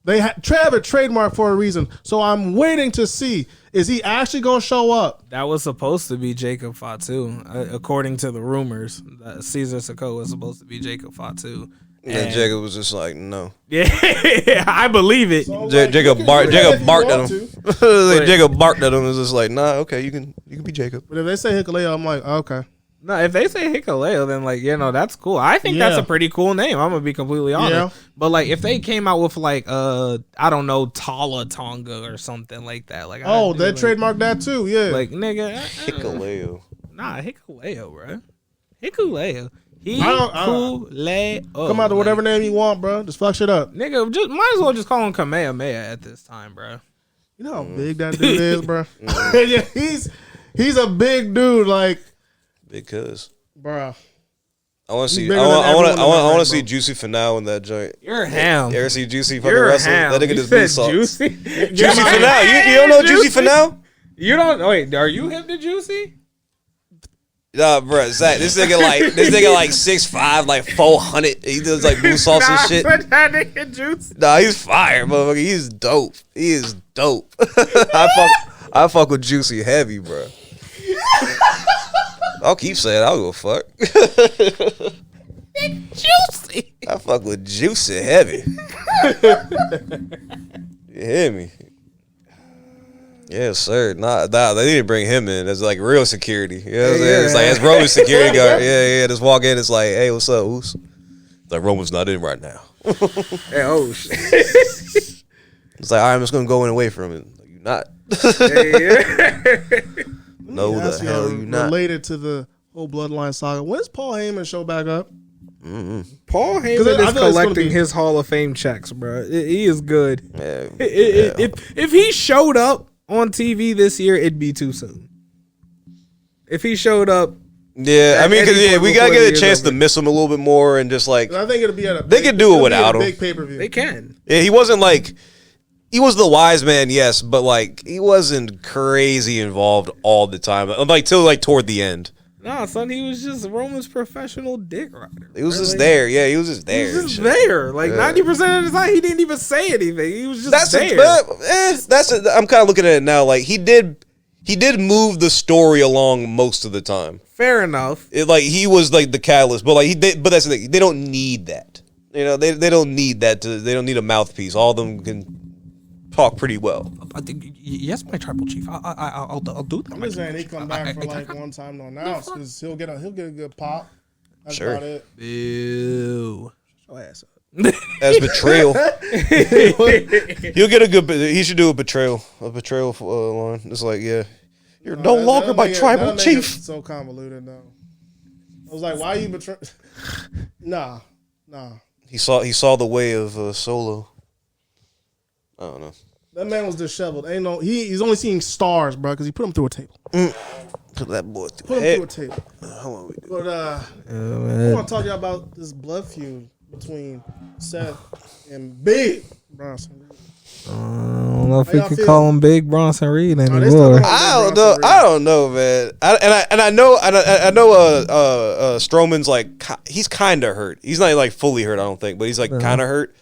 They have a trademark for a reason. So I'm waiting to see, is he actually going to show up? That was supposed to be Jacob Fatu, according to the rumors. Caesar Sokoa was supposed to be Jacob Fatu. And Jacob was just like, no. Yeah, I believe it. So, Jacob you can barked do that if you at want him. to. Jacob barked at him and was just like, nah, okay, you can be Jacob. But if they say Hikuleo, I'm like, okay. No, if they say Hikuleo, then like, that's cool. I think that's Yeah. a pretty cool name. I'm gonna be completely honest. Yeah. But like, if they came out with like, I don't know, Tala Tonga or something like that, like, Oh, they trademarked that too. Yeah. like, nigga, Hikuleo. nah, Hikuleo, bro, Hikuleo, Hikuleo. Come out with whatever name you want, bro. Just fuck shit up. Nigga, just might as well just call him Kamehameha at this time, bro. You know how big that dude is, bro. Yeah, he's a big dude, like, Because bro. I want to see. bigger I than want everyone in that to see ring, bro. Juicy Finau in that joint. You're ham. You ever see Juicy fucking You're wrestle? ham. That nigga You just blue said socks. Juicy. Juicy Finau. You don't know Juicy Finau? You don't. Wait, are you hip to Juicy? Nah, bro, Zach. This nigga like 6'5", like 400. He does like blue sauce and shit. That nigga Juicy. Nah, he's fire, motherfucker. He's dope. He is dope. I fuck with Juicy heavy, bro. I'll keep saying I'll go fuck. Juicy. I fuck with juicy heavy. You hear me? Yes, sir. Nah, they need to bring him in as like real security. You know what I'm saying? It's like as Roman's security guard. Yeah. Just walk in. It's like, hey, what's up, Oos? It's like Roman's not in right now. Hey, oh shit. It's like, all right, I'm just gonna go in away from it. Like, you not? No, the hell you not. Related to the whole Bloodline saga, when's Paul Heyman show back up? Paul Heyman is collecting his Hall of Fame checks, bro. He is good. Yeah. If he showed up on TV this year, it'd be too soon. If he showed up, yeah, I mean, cause we gotta get a chance to miss him a little bit more and just like. I think it'll be at a. They could do it without him. Big pay-per-view. They can. Yeah, he wasn't like. He was the wise man, yes, but like he wasn't crazy involved all the time, like till like toward the end. Nah, son, he was just Roman's professional dick rider. He was just there, yeah. He was just there. He was just there. Like 90% of the time, he didn't even say anything. He was just there. I'm kind of looking at it now. Like he did move the story along most of the time. Fair enough. Like he was like the catalyst, but like but that's the thing. They don't need that. You know, they don't need that. They don't need a mouthpiece. All of them can talk pretty well. Yes, my tribal chief. I'll do that. I'm just saying he come back for like one time to announce because he'll get a good pop. That's about it. Ew. Show ass up. As betrayal, he'll get a good. He should do a betrayal line. It's like, yeah, you're no longer my tribal chief. So convoluted though. I was like, why you betray? Nah. He saw the way of Solo. I don't know. That man was disheveled. Ain't no. He's only seeing stars, bro, because he put him through a table. Put that boy Put him through a table. Hold on. But I want to talk to you about this blood feud between Seth and Big Bronson. I don't know if you could call him Big Bronson Reed anymore. I don't know, man. I know Strowman's like he's kind of hurt. He's not like fully hurt, I don't think, but he's like kind of hurt.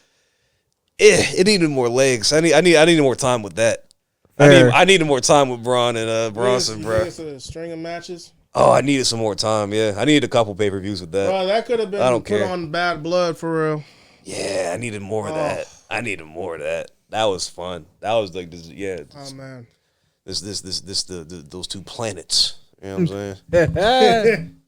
It needed more legs. I needed more time with that. I needed more time with Braun and Bronson, bro. A string of matches. Oh, I needed some more time. Yeah, I needed a couple pay-per-views with that. Bro, that could have been put on Bad Blood for real. Yeah, I needed more of that. That was fun. That was like this. Yeah. Oh man. Those two planets. You know what I'm saying?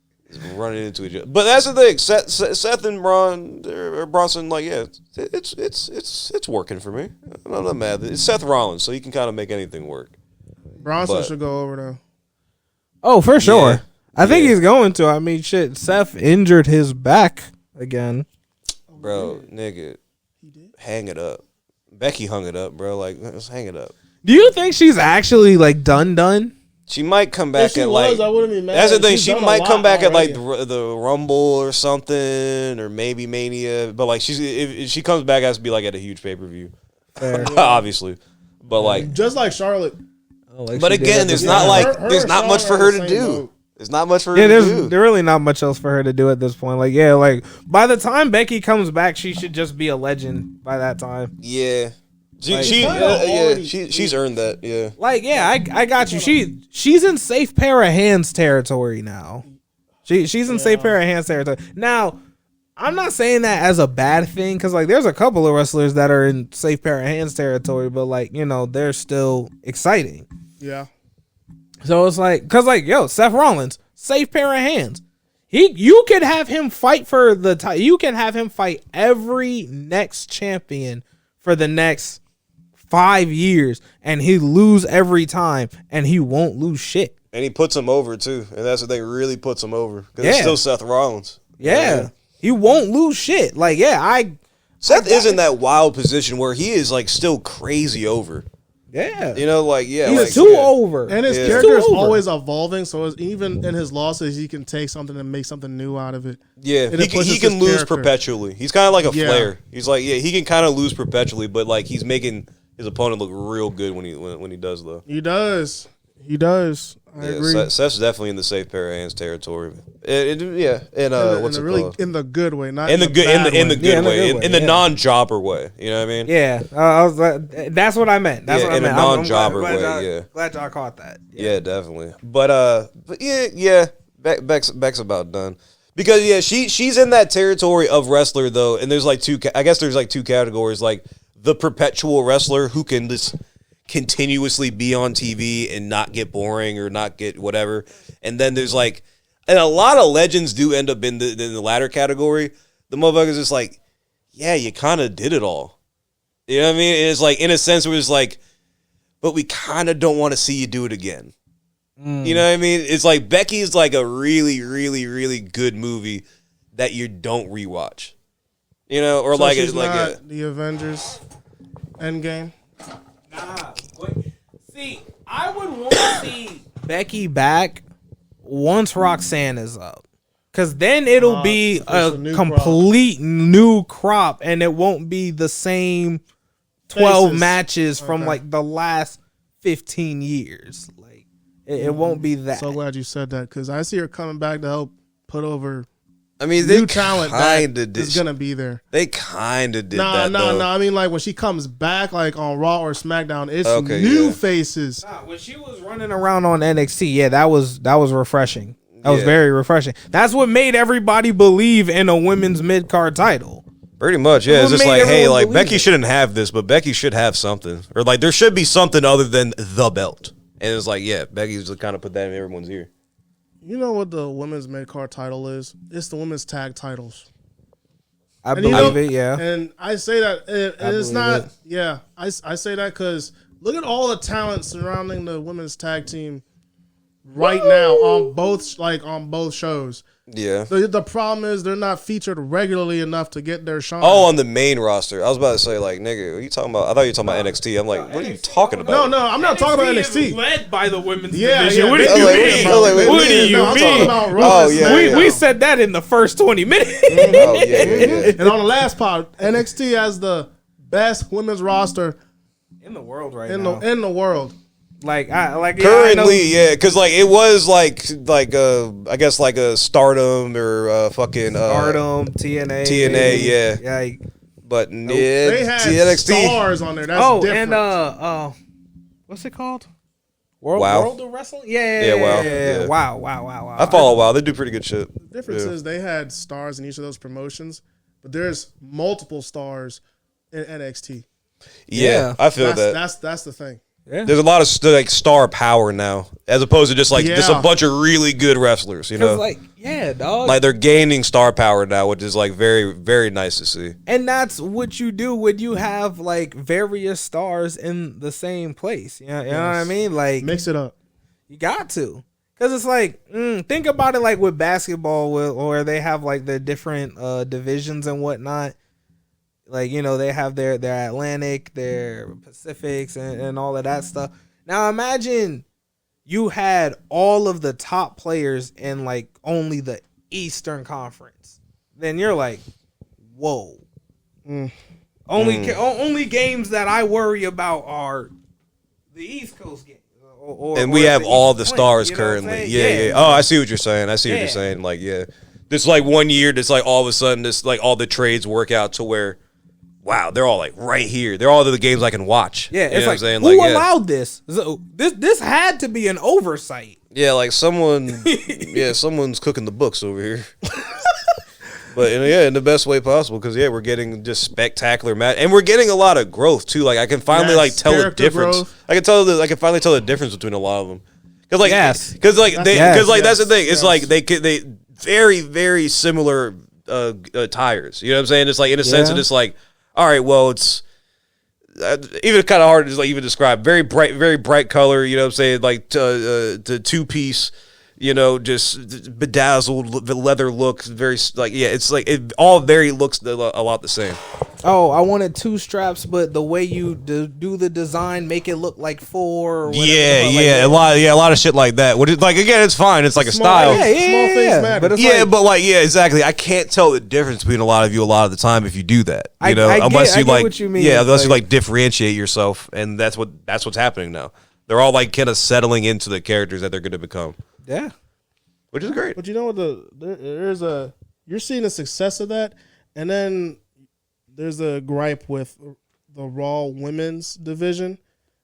Running into each other. But that's the thing. Seth and Bronson, like, yeah, it's working for me. I'm not mad. It's Seth Rollins, so he can kind of make anything work. Bronson should go over though. Oh, for sure. Yeah. I think he's going to. I mean, shit, Seth injured his back again. Bro, nigga, hang it up. Becky hung it up, bro. Like, let's hang it up. Do you think she's actually, like, done? She might come back at like. I wouldn't be mad. That's the thing. She might come back at like the Rumble or something, or maybe Mania. But like if she comes back, it has to be like at a huge pay-per-view, obviously. But like just like Charlotte. But again, there's not there's not much for her to do. There's not much for her to do. There's really not much else for her to do at this point. Like like by the time Becky comes back, she should just be a legend by that time. Yeah. She's earned that, yeah. Like, yeah, I got you. She's in safe pair of hands territory now. She's in safe pair of hands territory. Now, I'm not saying that as a bad thing, because like there's a couple of wrestlers that are in safe pair of hands territory, but like, you know, they're still exciting. Yeah. So it's like, because like, yo, Seth Rollins, safe pair of hands. You could have him fight for the title. You can have him fight every next champion for the next 5 years, and he lose every time, and he won't lose shit. And he puts him over too, and that's what they really puts him over because it's still Seth Rollins. Yeah, he won't lose shit. Like, Seth is in that wild position where he is like still crazy over. Yeah, you know, like he's like, too over, and his character is always evolving. So even in his losses, he can take something and make something new out of it. Yeah, he can lose perpetually. He's kind of like a Flair. He's like, he can kind of lose perpetually, but like he's making his opponent look real good when he does though. He does. I agree. Seth's definitely in the safe pair of hands territory. In the good way, not in the good way, in the non-jobber way. You know what I mean? Yeah, I was like, that's what I meant. That's what I meant. In a non-jobber way. Glad y'all caught that. Yeah, definitely. But yeah. Beck's about done because she's in that territory of wrestler though, and there's like two categories, like the perpetual wrestler who can just continuously be on TV and not get boring or not get whatever, and then there's like, and a lot of legends do end up in the latter category. The motherfuckers just like, yeah, you kind of did it all, you know what I mean? And it's like in a sense where it's like, but we kind of don't want to see you do it again. You know what I mean? It's like Becky's like a really, really, really good movie that you don't rewatch. You know, or so like she's it's like not the Avengers Endgame. Nah, see, I would want to see Becky back once Roxanne is up, because then it'll be a complete new crop, and it won't be the same 12 matches from like the last 15 years. It won't be that. So glad you said that, because I see her coming back to help put over. I mean, new talent that is gonna be there. They kind of did that. No. I mean, like when she comes back, like on Raw or SmackDown, it's new faces. When she was running around on NXT, that was refreshing. That was very refreshing. That's what made everybody believe in a women's mid-card title. Pretty much, yeah. It's just like, hey, like Becky shouldn't have this, but Becky should have something, or like there should be something other than the belt. And it's like, yeah, Becky's just kind of put that in everyone's ear. You know what the women's mid-card title is? It's the women's tag titles. I believe it, yeah. And I say that it's not, yeah. I say that because look at all the talent surrounding the women's tag team right now on both shows. Yeah. The problem is they're not featured regularly enough to get their shine. Oh, on the main roster. I was about to say, like, nigga, what are you talking about? I thought you were talking about NXT. I'm like, what are you talking about? No, I'm not talking about NXT. Is led by the women's division. Yeah. What do you mean? What do you mean? I'm talking about Raw. We said that in the first 20 minutes. And on the last pod, NXT has the best women's roster in the world right now. In the world. Currently, because like it was like I guess like a Stardom or fucking Stardom, TNA, yeah. But they had NXT stars on there. That's different. And what's it called? World of Wrestling? Yeah. Wow. I follow WoW. They do pretty good shit. The difference is they had stars in each of those promotions, but there's multiple stars in NXT. Yeah. I feel that. That's the thing. Yeah. There's a lot of like star power now, as opposed to just like just a bunch of really good wrestlers. You know, like dog. Like they're gaining star power now, which is like very, very nice to see. And that's what you do when you have like various stars in the same place. You know what I mean? Like mix it up. You got to, because it's like think about it like with basketball, where they have like the different divisions and whatnot. Like, you know, they have their Atlantic, their Pacifics, and all of that stuff. Now, imagine you had all of the top players in, like, only the Eastern Conference. Then you're like, whoa. Only games that I worry about are the East Coast games. And we have all the stars currently. Yeah. Oh, I see what you're saying. What you're saying. Like, yeah. This, like, 1 year, that's, like, all of a sudden, this, like, all the trades work out to where, wow, they're all like right here. They're all the games I can watch. Yeah, it's like, who allowed this? So this had to be an oversight. Yeah, like someone's cooking the books over here. But in the best way possible, because we're getting just spectacular match, and we're getting a lot of growth too. Like I can finally tell the difference. Growth. I can finally tell the difference between a lot of them. Because that's the thing. It's like they very, very similar tires. You know what I'm saying? It's like in a sense, it's like, all right, well, it's even kind of hard to even describe. Very bright color. You know what I'm saying? Like the two-piece, you know, just bedazzled leather look. Very like it's like it all looks a lot the same. Oh, I wanted 2 straps, but the way you do the design, make it look like 4. Or a lot of shit like that. Which is, like again, it's fine. It's like a style. Small things matter. But exactly. I can't tell the difference between a lot of you a lot of the time if you do that. You know, unless you like, what you mean. Yeah, unless you like differentiate yourself, and that's what's happening now. They're all like kind of settling into the characters that they're going to become. Yeah, which is great. But you know what? You're seeing the success of that, and then there's a gripe with the Raw women's division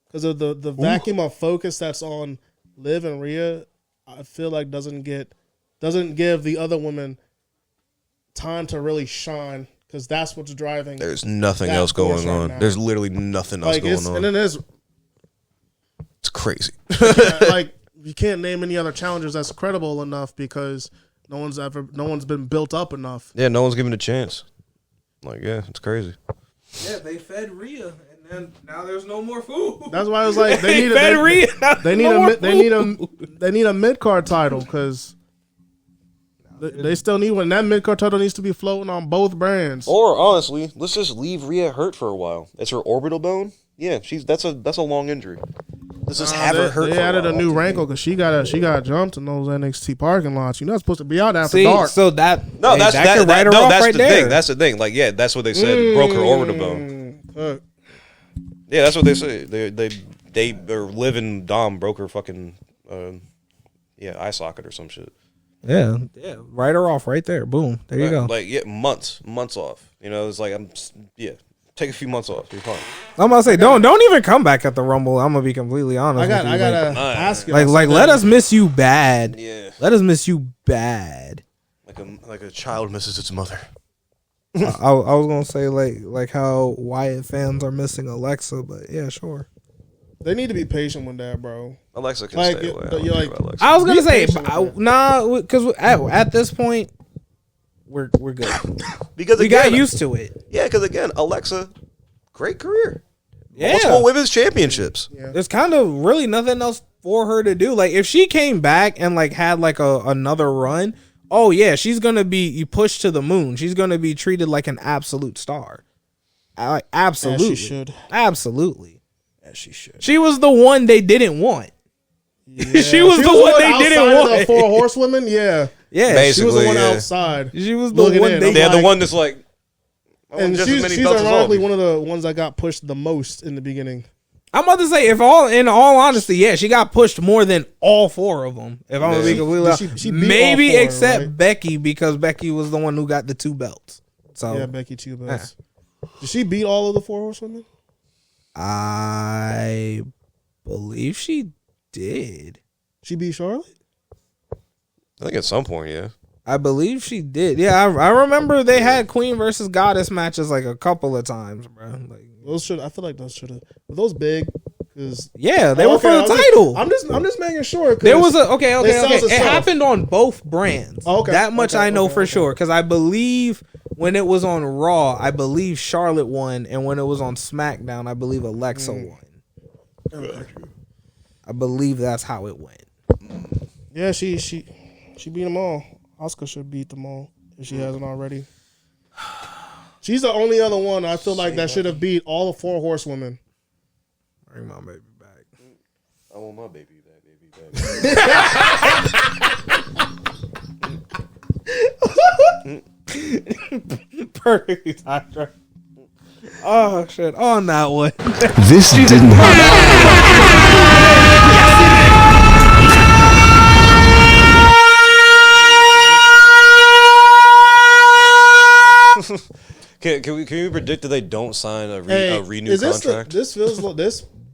because of the vacuum of focus that's on Liv and Rhea. I feel like doesn't give the other women time to really shine because that's what's driving. There's nothing else going on. Right, there's literally nothing else going on. And then it's crazy. Like you can't name any other challengers that's credible enough because no one's been built up enough. Yeah, no one's given a chance. Like, yeah, it's crazy. Yeah, they fed Rhea, and then now there's no more food. That's why I was like, they need a mid card title because they still need one. That mid card title needs to be floating on both brands. Or honestly, let's just leave Rhea hurt for a while. That's her orbital bone. Yeah, that's a long injury. Let's just have her hurt. They added a new wrinkle because she got jumped in those NXT parking lots. You're not supposed to be out after dark. So that's the thing. Like, yeah, that's what they said. Broke her orbital bone. Yeah, that's what they say. They living Dom broke her fucking eye socket or some shit. Yeah, write her off right there. Boom, there you go. Like months off. You know, it's like take a few months off. You're fine. I'm about to say, don't even come back at the Rumble. I'm gonna be completely honest. I gotta ask you. Like, let us miss you bad. Yeah. Let us miss you bad. Like a child misses its mother. I was gonna say like how Wyatt fans are missing Alexa, but yeah, sure. They need to be patient with that, bro. Alexa can stay away. I was gonna say, because at this point, we're good because we got used to it. Yeah, because again, Alexa, great career. Yeah, multiple women's championships. Yeah. There's kind of really nothing else for her to do. Like if she came back and like had like another run, oh yeah, she's gonna be pushed to the moon. She's gonna be treated like an absolute star. Absolutely, As she should. Absolutely, as she should. She was the one they didn't want. Yeah. she was the one they didn't want. The four horsewomen, yeah. Yeah, she was the one outside. She was the one. The one that's like, and she's ironically one of the ones that got pushed the most in the beginning. I'm about to say, in all honesty, yeah, she got pushed more than all four of them. If I'm gonna be completely honest, maybe except right? Becky, because Becky was the one who got the 2 belts. So yeah, Becky 2 belts. Did she beat all of the 4 horsewomen? I believe she did. She beat Charlotte? I think at some point, yeah. I believe she did. Yeah, I remember they had Queen versus Goddess matches like a couple of times, bro. Like I feel like those should have. Were those big? Yeah, they were for the title. I'm just making sure. There was okay. It happened on both brands. That much I know for sure because I believe when it was on Raw, I believe Charlotte won, and when it was on SmackDown, I believe Alexa won. I believe that's how it went. Yeah, she beat them all. Asuka should beat them all if she hasn't already. She's the only other one I feel like that should have beat all the 4 horsewomen. Bring my baby back. I want my baby back. Perfectly timed. Oh shit! On that one. This didn't happen. Can we predict that they don't sign a renew contract? This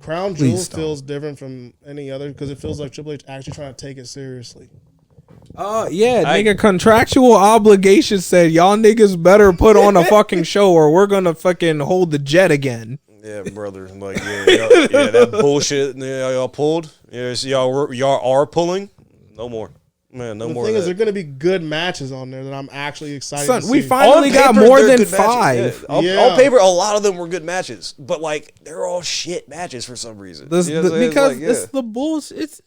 Crown Jewel feels different from any other because it feels like Triple H actually trying to take it seriously. Nigga, contractual obligation said y'all niggas better put on a fucking show or we're gonna fucking hold the jet again. Yeah, brother. Like, that bullshit y'all pulled. Yeah, so y'all are pulling. No more. Man, no more. The thing is, there are going to be good matches on there that I'm actually excited to see. We finally got more than 5. On paper, a lot of them were good matches, but like they're all shit matches for some reason. Because it's the bullshit.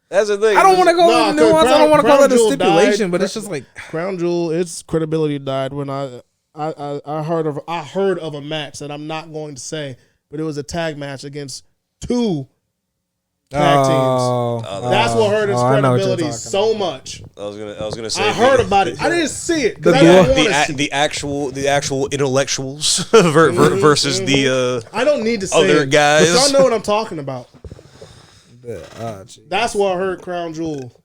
That's the thing. I don't want to go into nuance. I don't want to call it a stipulation, but it's just like Crown Jewel. Its credibility died when I heard of a match that I'm not going to say, but it was a tag match against 2 tag teams. That's what hurt his credibility so much. I was gonna say. I heard about it. I didn't see it. The actual intellectuals versus the I don't need to say other guys. But y'all know what I'm talking about. That's what hurt Crown Jewel.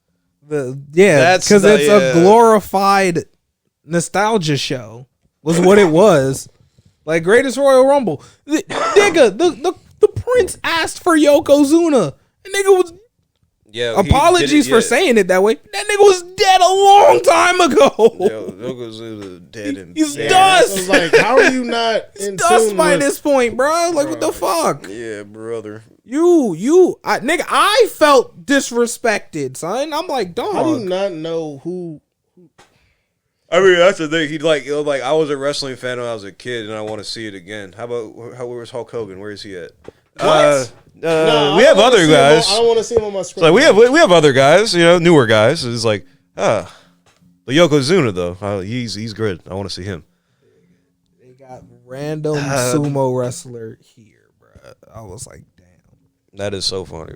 Because it's a glorified nostalgia show. Was what it was. Like Greatest Royal Rumble. Nigga, the Prince asked for Yokozuna. And nigga was apologies for saying it that way. That nigga was dead a long time ago. Yokozuna dead and he's dust. I was like, how are you not in dust by this point, bro? Like, what the fuck? Yeah, brother. Nigga, I felt disrespected, son. I'm like, dog. How do you not know who? I mean, that's the thing. He like I was a wrestling fan when I was a kid, and I want to see it again. Where's Hulk Hogan? Where is he at? What? We have other guys. I don't want to see him on my screen. So we have other guys, newer guys. It's like, the Yokozuna though. He's good. I want to see him. They got random sumo wrestler here, bro. I was like, damn. That is so funny.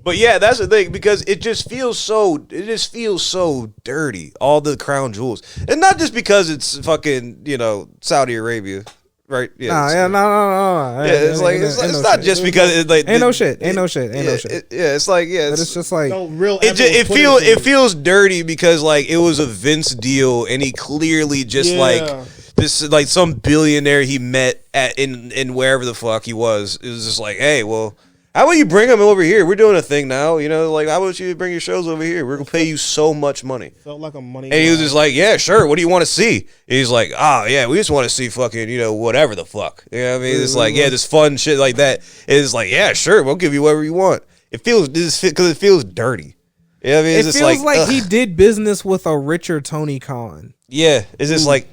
But yeah, that's the thing, because it just feels so dirty, all the crown jewels. And not just because it's fucking, Saudi Arabia. Right? Yeah. No. Yeah, it's not just because it's like ain't no shit. It's like but it's just like no real. It feels dirty because like it was a Vince deal, and he clearly just like this like some billionaire he met in wherever the fuck he was. It was just like, hey, well, how about you bring him over here? We're doing a thing now, like how about you bring your shows over here? We're gonna pay you so much money. Felt like a money. And he was just like, yeah, sure. What do you want to see? And he's like, yeah, we just want to see fucking, whatever the fuck. You know what I mean? It's like, yeah, this fun shit like that. It's like, yeah, sure, we'll give you whatever you want. It feels because it feels dirty. You know what I mean? It feels like he did business with a richer Tony Khan. Yeah, it's just like,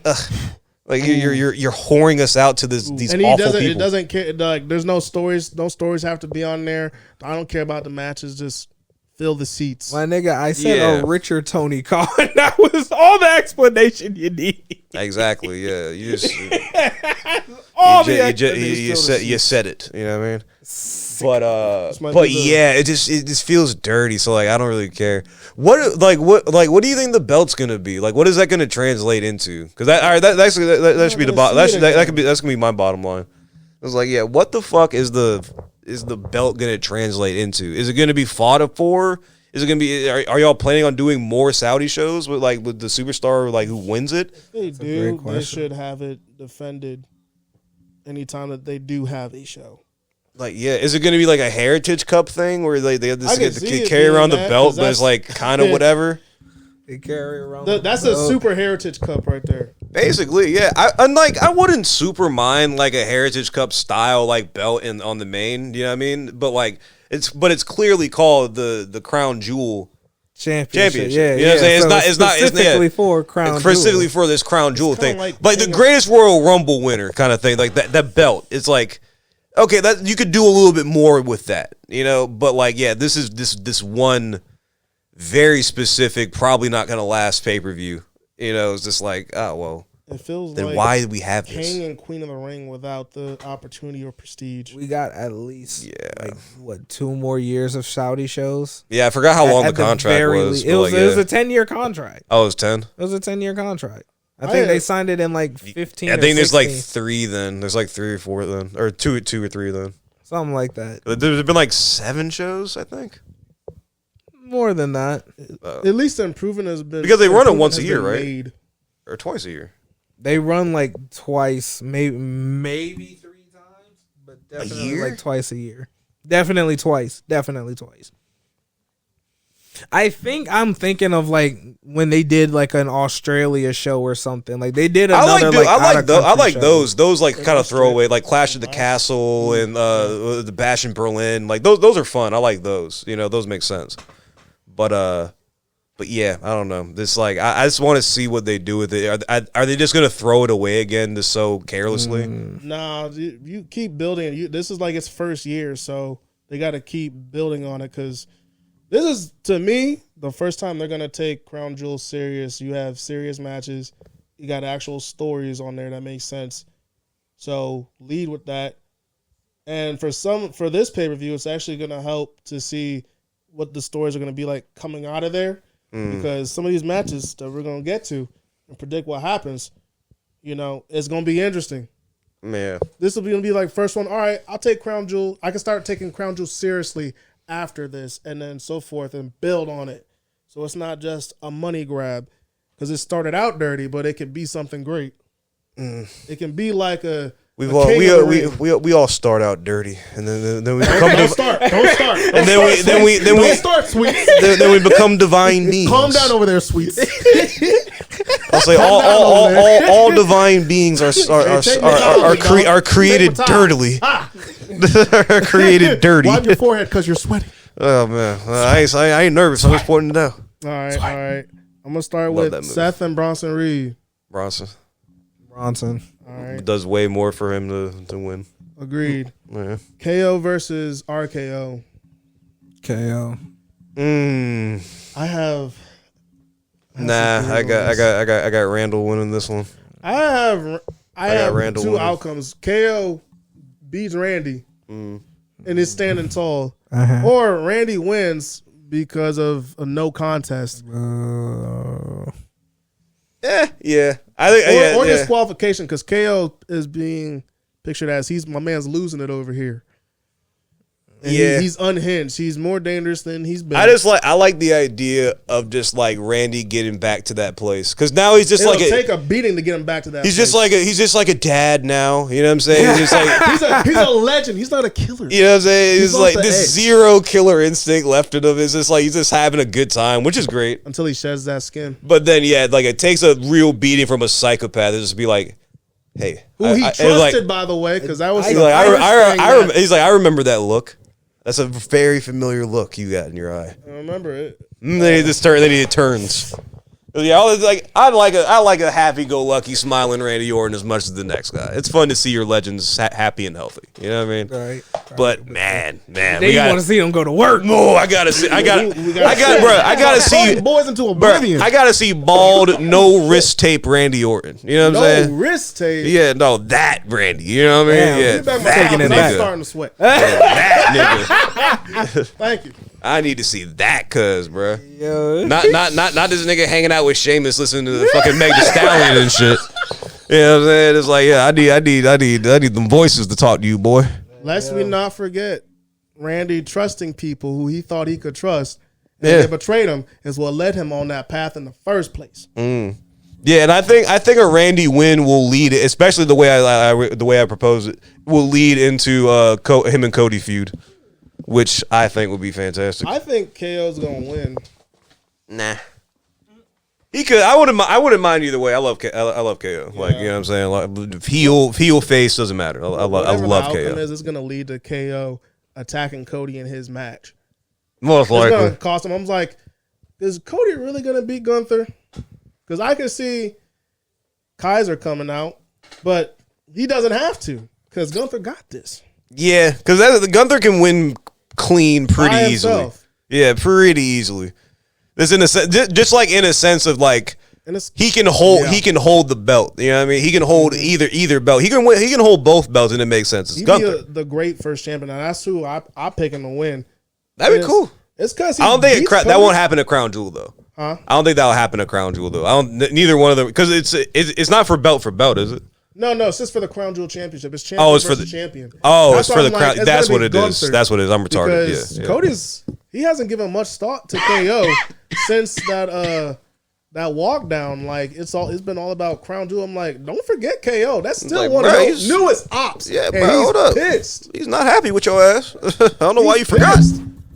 like you're whoring us out to these and awful people. It doesn't care. Like, there's no stories. No stories have to be on there. I don't care about the matches. Just fill the seats. My nigga, I said a richer Tony Khan. That was all the explanation you need. Exactly. Yeah, you just you said it. You know what I mean? But yeah, it just feels dirty. So like, I don't really care. What do you think the belt's gonna be? Like, what is that gonna translate into? Because that should be the bottom. That's gonna be my bottom line. I was like, yeah, what the fuck is the belt gonna translate into? Is it gonna be fought for? Is it gonna be? Are y'all planning on doing more Saudi shows with the superstar who wins it? If they do, they should have it defended anytime that they do have a show. Like, yeah, is it going to be like a Heritage Cup thing where they have to carry around the belt, but it's like kind of whatever? They carry around that's a super Heritage Cup right there. Basically, yeah. I wouldn't super mind like a Heritage Cup style like belt on the main, you know what I mean? But it's clearly called the Crown Jewel Championship. Yeah, you know what I'm saying? So it's not specifically for Crown Jewel. Specifically for this Crown Jewel thing. Like the greatest Royal Rumble winner kind of thing, like that belt. It's like, okay, that you could do a little bit more with that, but this is this one very specific, probably not going to last pay-per-view. It's just like, oh, well, it feels then like why did we have this? King and Queen of the Ring without the opportunity or prestige. We got at least 2 more years of Saudi shows. Yeah, I forgot how long the contract was. It was a 10-year contract. Oh, it was 10? It was a 10-year contract. I think they signed it in 15. I think there's 3 then. There's 3 or 4 then, or 2 or 3 then. Something like that. There's been 7 shows, I think. More than that. At least the improvement has been because they run it once a year, right? Made. Or twice a year. They run twice, maybe 3 times, but definitely twice a year. Definitely twice. I'm thinking of when they did an Australia show or something. They did another I like those kind of throwaway Clash of the Castle and the Bash in Berlin. Those are fun. I like those. Those make sense. But yeah, I don't know. This I just want to see what they do with it. Are they just gonna throw it away again just so carelessly? Nah, you keep building. This is its first year, so they got to keep building on it because. This is, to me, the first time they're going to take Crown Jewel serious. You have serious matches. You got actual stories on there that make sense. So lead with that. And for this pay-per-view, it's actually going to help to see what the stories are going to be like coming out of there. Because some of these matches that we're going to get to and predict what happens, it's going to be interesting. Man. This will be going to be like first one. All right, I'll take Crown Jewel. I can start taking Crown Jewel seriously after this and then so forth and build on it. So it's not just a money grab because it started out dirty, but it can be something great. It can be like we all start out dirty, and then we become don't start. And then we don't start, Sweets. Then we become divine beings. Calm down over there, Sweets. I'll say all divine beings are created dirtily. Are created dirty. Wipe your forehead because you're sweaty. Oh man, I ain't nervous. I'm just pointing it out. All right. I'm gonna start with Seth and Bronson Reed. Bronson. All right. Does way more for him to win. Agreed. Yeah. KO versus RKO. KO. I got Randall winning this one. I have Randall two winning. outcomes. KO beats Randy and is standing tall, or Randy wins because of a no contest. Yeah. I think or disqualification because KO is being pictured as my man's losing it over here. And he's unhinged. He's more dangerous than he's been. I like the idea of just like Randy getting back to that place because now he's just It'll take a beating to get him back to that. He's place. he's just like a dad now. You know what I'm saying? He's just like he's a legend. He's not a killer. You know what I'm saying? He's like this edge. zero killer instinct left in him. It's just like he's just having a good time, which is great. Until he sheds that skin. But then like it takes a real beating from a psychopath to just be like, hey, who he trusted by the way, because that was I remember that look. That's a very familiar look you got in your eye. I remember it. Then he turns. Yeah, I like a happy-go-lucky, smiling Randy Orton as much as the next guy. It's fun to see your legends happy and healthy. You know what I mean? Right. But man, then you want to see them go to work. No, I gotta see boys into oblivion. I gotta see bald, no wrist tape Randy Orton. You know what I'm saying? No wrist tape. Yeah, no, that Randy. You know what I mean? Damn, taking it back. I'm starting to sweat. That nigga. Thank you. I need to see that, cuz, bro. Not this nigga hanging out with Sheamus listening to the fucking Meg Thee Stallion and shit. You know what I'm saying? It's like, yeah, I need them voices to talk to you, boy. Lest we not forget, Randy trusting people who he thought he could trust, and they betrayed him, is what led him on that path in the first place. Yeah, and I think a Randy win will lead, especially the way I propose it, will lead into him and Cody feud, which I think would be fantastic. I think KO's gonna win. Nah. He could. I wouldn't mind either way. I love KO. Yeah. Like, you know what I'm saying? Like, heel face doesn't matter. I love KO. It's going to lead to KO attacking Cody in his match. Most likely. It's going to cost him. I'm like, is Cody really going to beat Gunther? Because I can see Kaiser coming out, but he doesn't have to because Gunther got this. Yeah, because Gunther can win clean pretty easily. Yeah, pretty easily. This in a just like in a sense of like he can hold the belt. You know what I mean? He can hold either belt. He can hold both belts and it makes sense. It's Gunther, the great first champion. Now that's who I pick him to win. That'd be cool. It's because I don't think that won't happen at Crown Jewel though. Huh? I don't think that'll happen at Crown Jewel though. Neither one of them because it's not for belt, is it? No, it's just for the Crown Jewel Championship. It's champion versus champion. Oh, it's for the crown. That's what it is. That's what it is. I'm retarded. Because Cody's he hasn't given much thought to KO since that walk down. Like it's been all about Crown Jewel. I'm like, don't forget KO. That's still one of the newest ops. Yeah, bro, hold up. Pissed. He's not happy with your ass. I don't know why you forgot.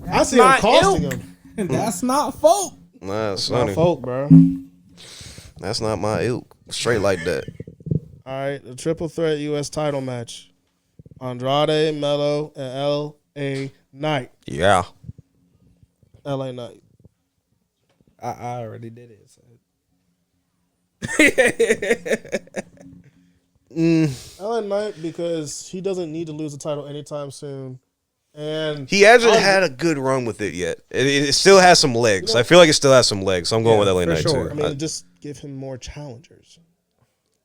I see him costing him. That's not folk. Nah, it's not folk, bro. That's not my ilk. Straight like that. All right, the triple threat U.S. title match: Andrade, Mello, and L.A. Knight. Yeah, L.A. Knight. I already did it. So. LA Knight because he doesn't need to lose the title anytime soon, and he hasn't had a good run with it yet. It still has some legs. I feel like it still has some legs. So I'm going with LA Knight too. I mean, just give him more challengers.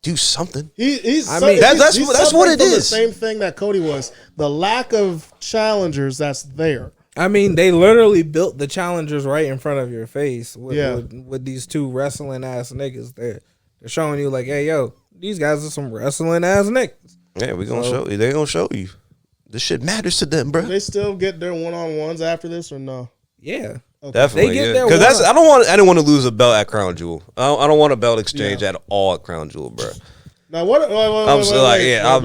do something. That's what it is. The same thing that Cody was. The lack of challengers that's there. I mean, they literally built the challengers right in front of your face with these two wrestling ass niggas. They're showing you like, hey, yo, these guys are some wrestling ass niggas. Yeah, we gonna show you. They gonna show you. This shit matters to them, bro. Do they still get their one-on-ones after this or no? Yeah. Okay. Definitely, because I didn't want to lose a belt at Crown Jewel. I don't want a belt exchange at all at Crown Jewel, bro. Now what? I'm sorry. I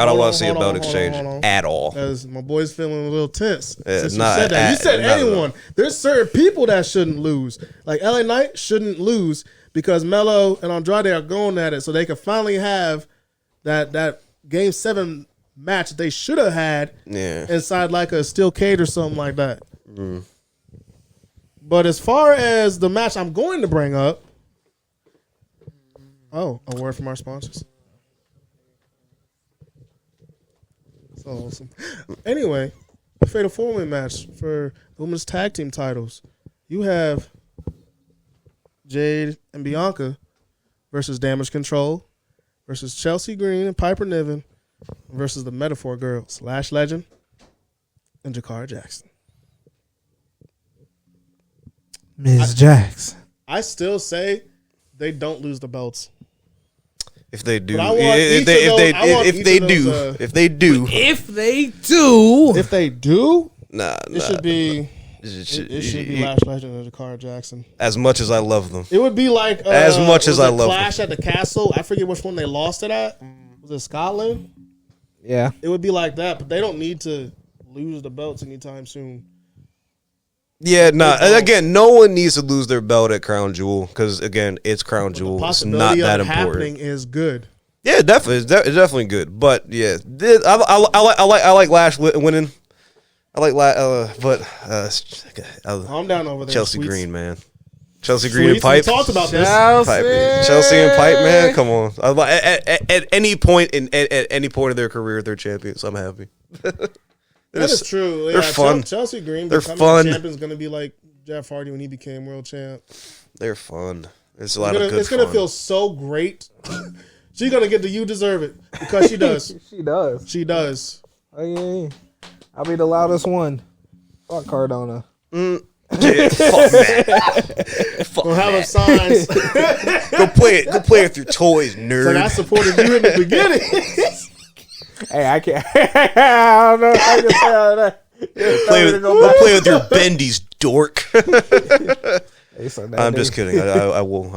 don't want to see a belt exchange at all. Because my boy's feeling a little tense. Yeah, since you said that. You said anyone. There's certain people that shouldn't lose. Like LA Knight shouldn't lose because Melo and Andrade are going at it, so they can finally have that Game 7 match they should have had inside like a steel cage or something like that. Mm. But as far as the match I'm going to bring up, a word from our sponsors. So awesome. Anyway, the Fatal 4-Way match for the women's tag team titles. You have Jade and Bianca versus Damage Control versus Chelsea Green and Piper Niven versus the Metaphor Girls, Lash Legend and Jakara Jackson. Ms. Jax. I still say they don't lose the belts. If they do, if they do, nah, it should be Lash Legend and Jakara Jackson. As much as I love them, it would be like as much as I love Clash at the Castle. I forget which one they lost it at. Was it Scotland? Yeah, it would be like that, but they don't need to lose the belts anytime soon. Yeah, again, no one needs to lose their belt at Crown Jewel because, again, it's Crown Jewel. It's not that important. Happening is good. Yeah, definitely, it's definitely good. But yeah, I like Lash winning. I like but calm down over there. Chelsea Sweets. Green, man. Chelsea Green and Pipe. We talked about this. Chelsea and Pipe, man. Come on. At any point at any point of their career, they're champions. I'm happy. That is true. They're fun. Chelsea Green becoming champion is going to be like Jeff Hardy when he became world champ. They're fun. It's a lot of good It's going to feel so great. She's going to get the you deserve it because she does. She does. Oh, yeah. I'll be the loudest one. Fuck Cardona. Yeah, fuck that. We'll have a signs. Go play with your toys, nerd. So I supported you in the beginning. Hey, I can't. I don't know if I can say all that. Go play with your bendies, dork. I'm just kidding. I will.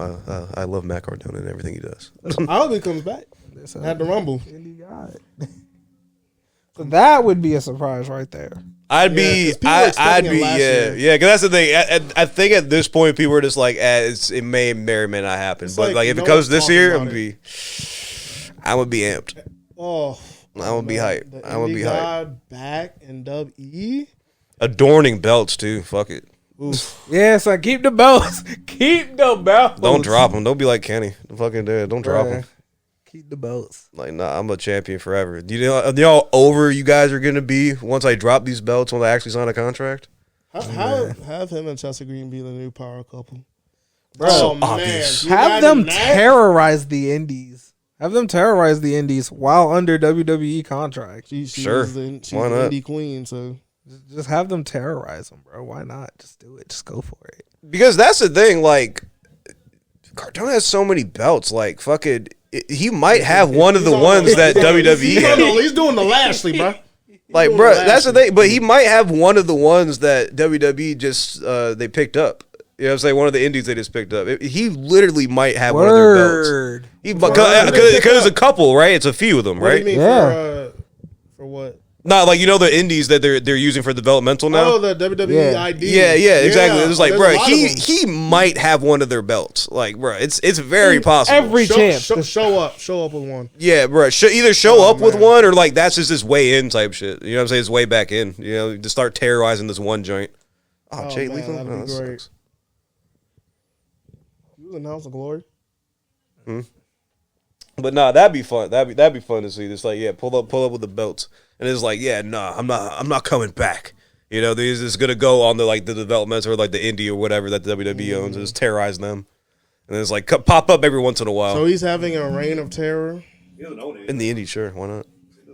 I love Matt Cardona and everything he does. I hope he comes back at the Rumble. So that would be a surprise right there. I'd be. Because that's the thing. I think at this point, people are just like, it may or may not happen. But like if it comes this year, I'm gonna be amped. Oh. I'm gonna be hyped. I'm gonna be hyped. Back in WE. Adorning belts too. Fuck it. Oof. Yeah, so keep the belts. Keep the belts. Don't drop them. Don't be like Kenny. Fucking dead. Don't drop them. Keep the belts. Like, nah, I'm a champion forever. Do you know how over you guys are gonna be once I drop these belts when I actually sign a contract? Have him and Chelsea Green be the new power couple. Bro, so obvious. Have them terrorize the indies. Have them terrorize the indies while under WWE contract. She's sure. the indie queen, so just have them terrorize them, bro. Why not? Just do it. Just go for it. Because that's the thing. Like, Cardona has so many belts. Like, fucking, he might have one of the ones that WWE has. He's doing the Lashley, bro. Like, bro, that's the thing. But he might have one of the ones that WWE just they picked up. You know what I'm saying? One of the indies they just picked up. He literally might have one of their belts. Because it's a couple, right? It's a few of them, right? What do you mean for what? Not like, the indies that they're using for developmental now. Oh, the WWE ID. Yeah, exactly. It's like, bro, he might have one of their belts. Like, bro, it's very possible. Every champ. Show up with one. Yeah, bro. Either show up with one or like that's just his way in type shit. You know what I'm saying? His way back in. To start terrorizing this one joint. Oh, Jay Lethal. That'd be great. Sucks. In House of Glory. But nah, that'd be fun. That'd be fun to see. Just like, pull up with the belts, and it's like, I'm not coming back. These is gonna go on the developments or like the indie or whatever that the WWE owns, and just terrorize them. And it's like pop up every once in a while. So he's having a reign of terror. In the indie, sure, why not?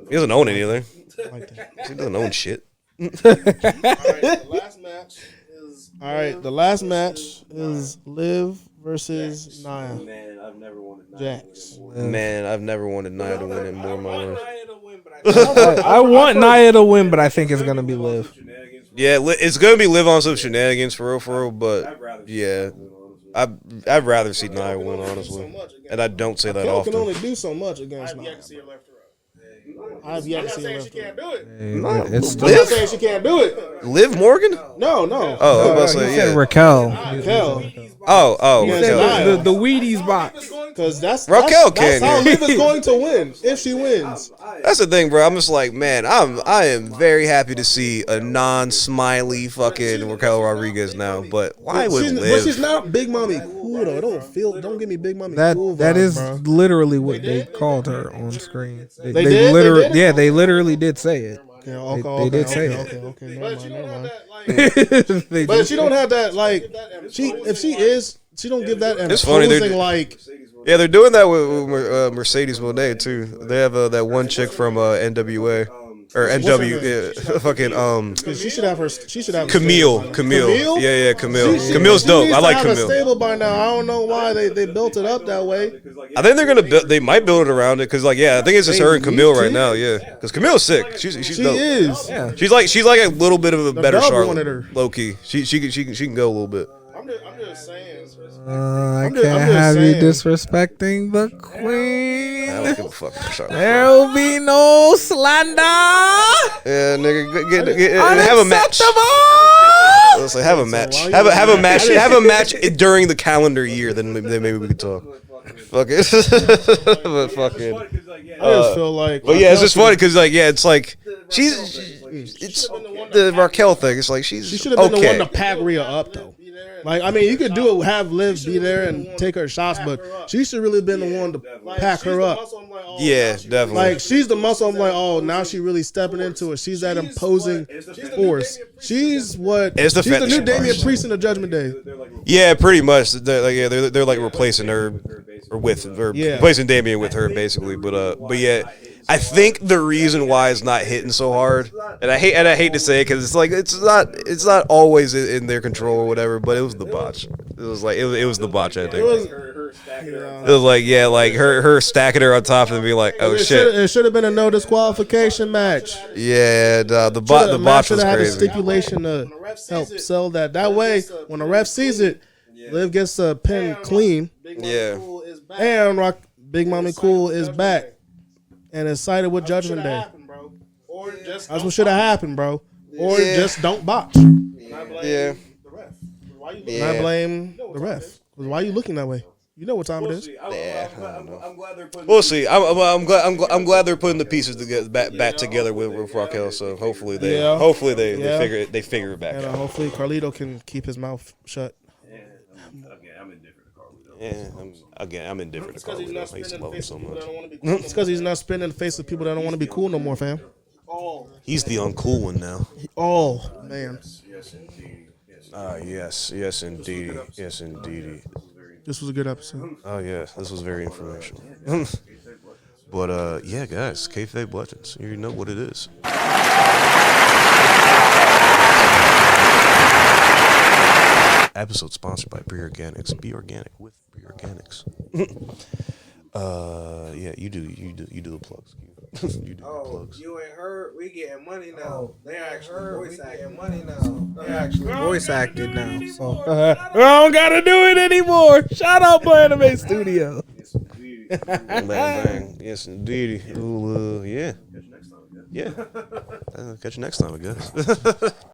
He doesn't own anything. He doesn't own shit. All right, the last match is Liv versus Nia. Man, I've never wanted Jax. Man, I've never wanted Nia to win it more in my life. I want Nia to win, but I think it's gonna be Liv. Yeah, it's gonna be Liv on some shenanigans for real. But yeah, I'd rather see Nia win, honestly. And I don't say that Raquel often. can only do so much against Nia. I've yet to see her left. It's I'm not saying she can't do it. Liv Morgan? No. Oh, I was about to say, yeah. Raquel. Oh, Yeah, Raquel. The Wheaties box. Because that's Raquel that's can, how yeah. Liv is going to win if she wins. That's the thing, bro. I'm just like, man, I am very happy to see a non-smiley fucking Raquel Rodriguez now. But why would But Liv? she's not Big Mommy cool though. Don't give me Big Mommy cool. That vibes, is bro. literally what they called her on screen. They did? literally, They did? yeah, they literally did say it. Okay, They did say it. Okay, never mind. They But did. she don't have that like she don't give that It's funny, they're- imposing like Yeah, they're doing that with Mercedes Monet too. They have that one chick from NWA or NW, yeah, fucking she should have her. She should have Camille. Yeah, Camille. Camille's She dope. needs I to like have a Camille. stable by now. I don't know why they built it up that way. I think they're gonna they might build it around it because like I think it's just her and Camille right to. now. Yeah, because Camille's sick. She's She dope. is. Yeah. She's like a little bit of a better dog wanted Charlotte. her. Low key. She can go a little bit. I'm just saying. I I'm can't just have you saying. disrespecting the I queen. don't give a fuck about Charlotte. There will be no slander. Yeah, nigga, have a match. Unacceptable. Let's say have a match. why you- Have a match. Have a match during the calendar year. Then maybe we could talk. Fuck it. But fucking. I just feel like. But yeah, it's just funny because it's like it's the Raquel thing. It's like She should have been okay. the one to pack Rhea up though. Like I mean, you could do it, have Liv be there and take her shots, but she should really been the one to pack her up. Yeah, definitely. Like she's the muscle. I'm like, oh, now she really stepping into it. She's that imposing force. She's what? It's the she's the fetish new Damian part. Priest in the Judgment Day. Yeah, pretty much. They're like replacing her replacing Damian with her basically. But yeah, I think the reason why it's not hitting so hard, and I hate to say it because it's like it's not always in their control or whatever. But it was the botch. It was like it was the botch. I think it was like like her stacking her on top and being like, oh shit. It should have been a no disqualification match. Yeah, the Match botch should was have had a crazy. stipulation to help sell that. That way, when the ref sees it, Liv gets a pin clean. Yeah. And Big Mommy Cool is back and is sided with Judgment Day. That's what should have happened, bro. Or just don't botch. Yeah. I blame the ref. 'Cause why are you looking that way? You know what time it is. Yeah, we'll see. I'm glad they're putting the pieces together back together with Raquel. So hopefully they figure it back And out. hopefully Carlito can keep his mouth shut. Yeah, I'm indifferent to Carlito. I used to love him so much. It's because he's not spinning the face of people that don't want to be cool no more, fam. He's the uncool one now. Oh, man. Yes, indeed. This was a good episode. Oh yeah, this was very informational. But yeah, guys, Kayfabe Legends, you know what it is. Episode sponsored by Pre Organics. Be organic with Pre Organics. Yeah, you do the plugs. You do the plugs. You ain't heard? We getting money now. They actually voice acting money now. They actually voice acted now. So I don't gotta do it anymore. Shout out to Anime Studio. Bang, bang. Yes, indeed. Yeah. Yeah. Catch you next time, I guess.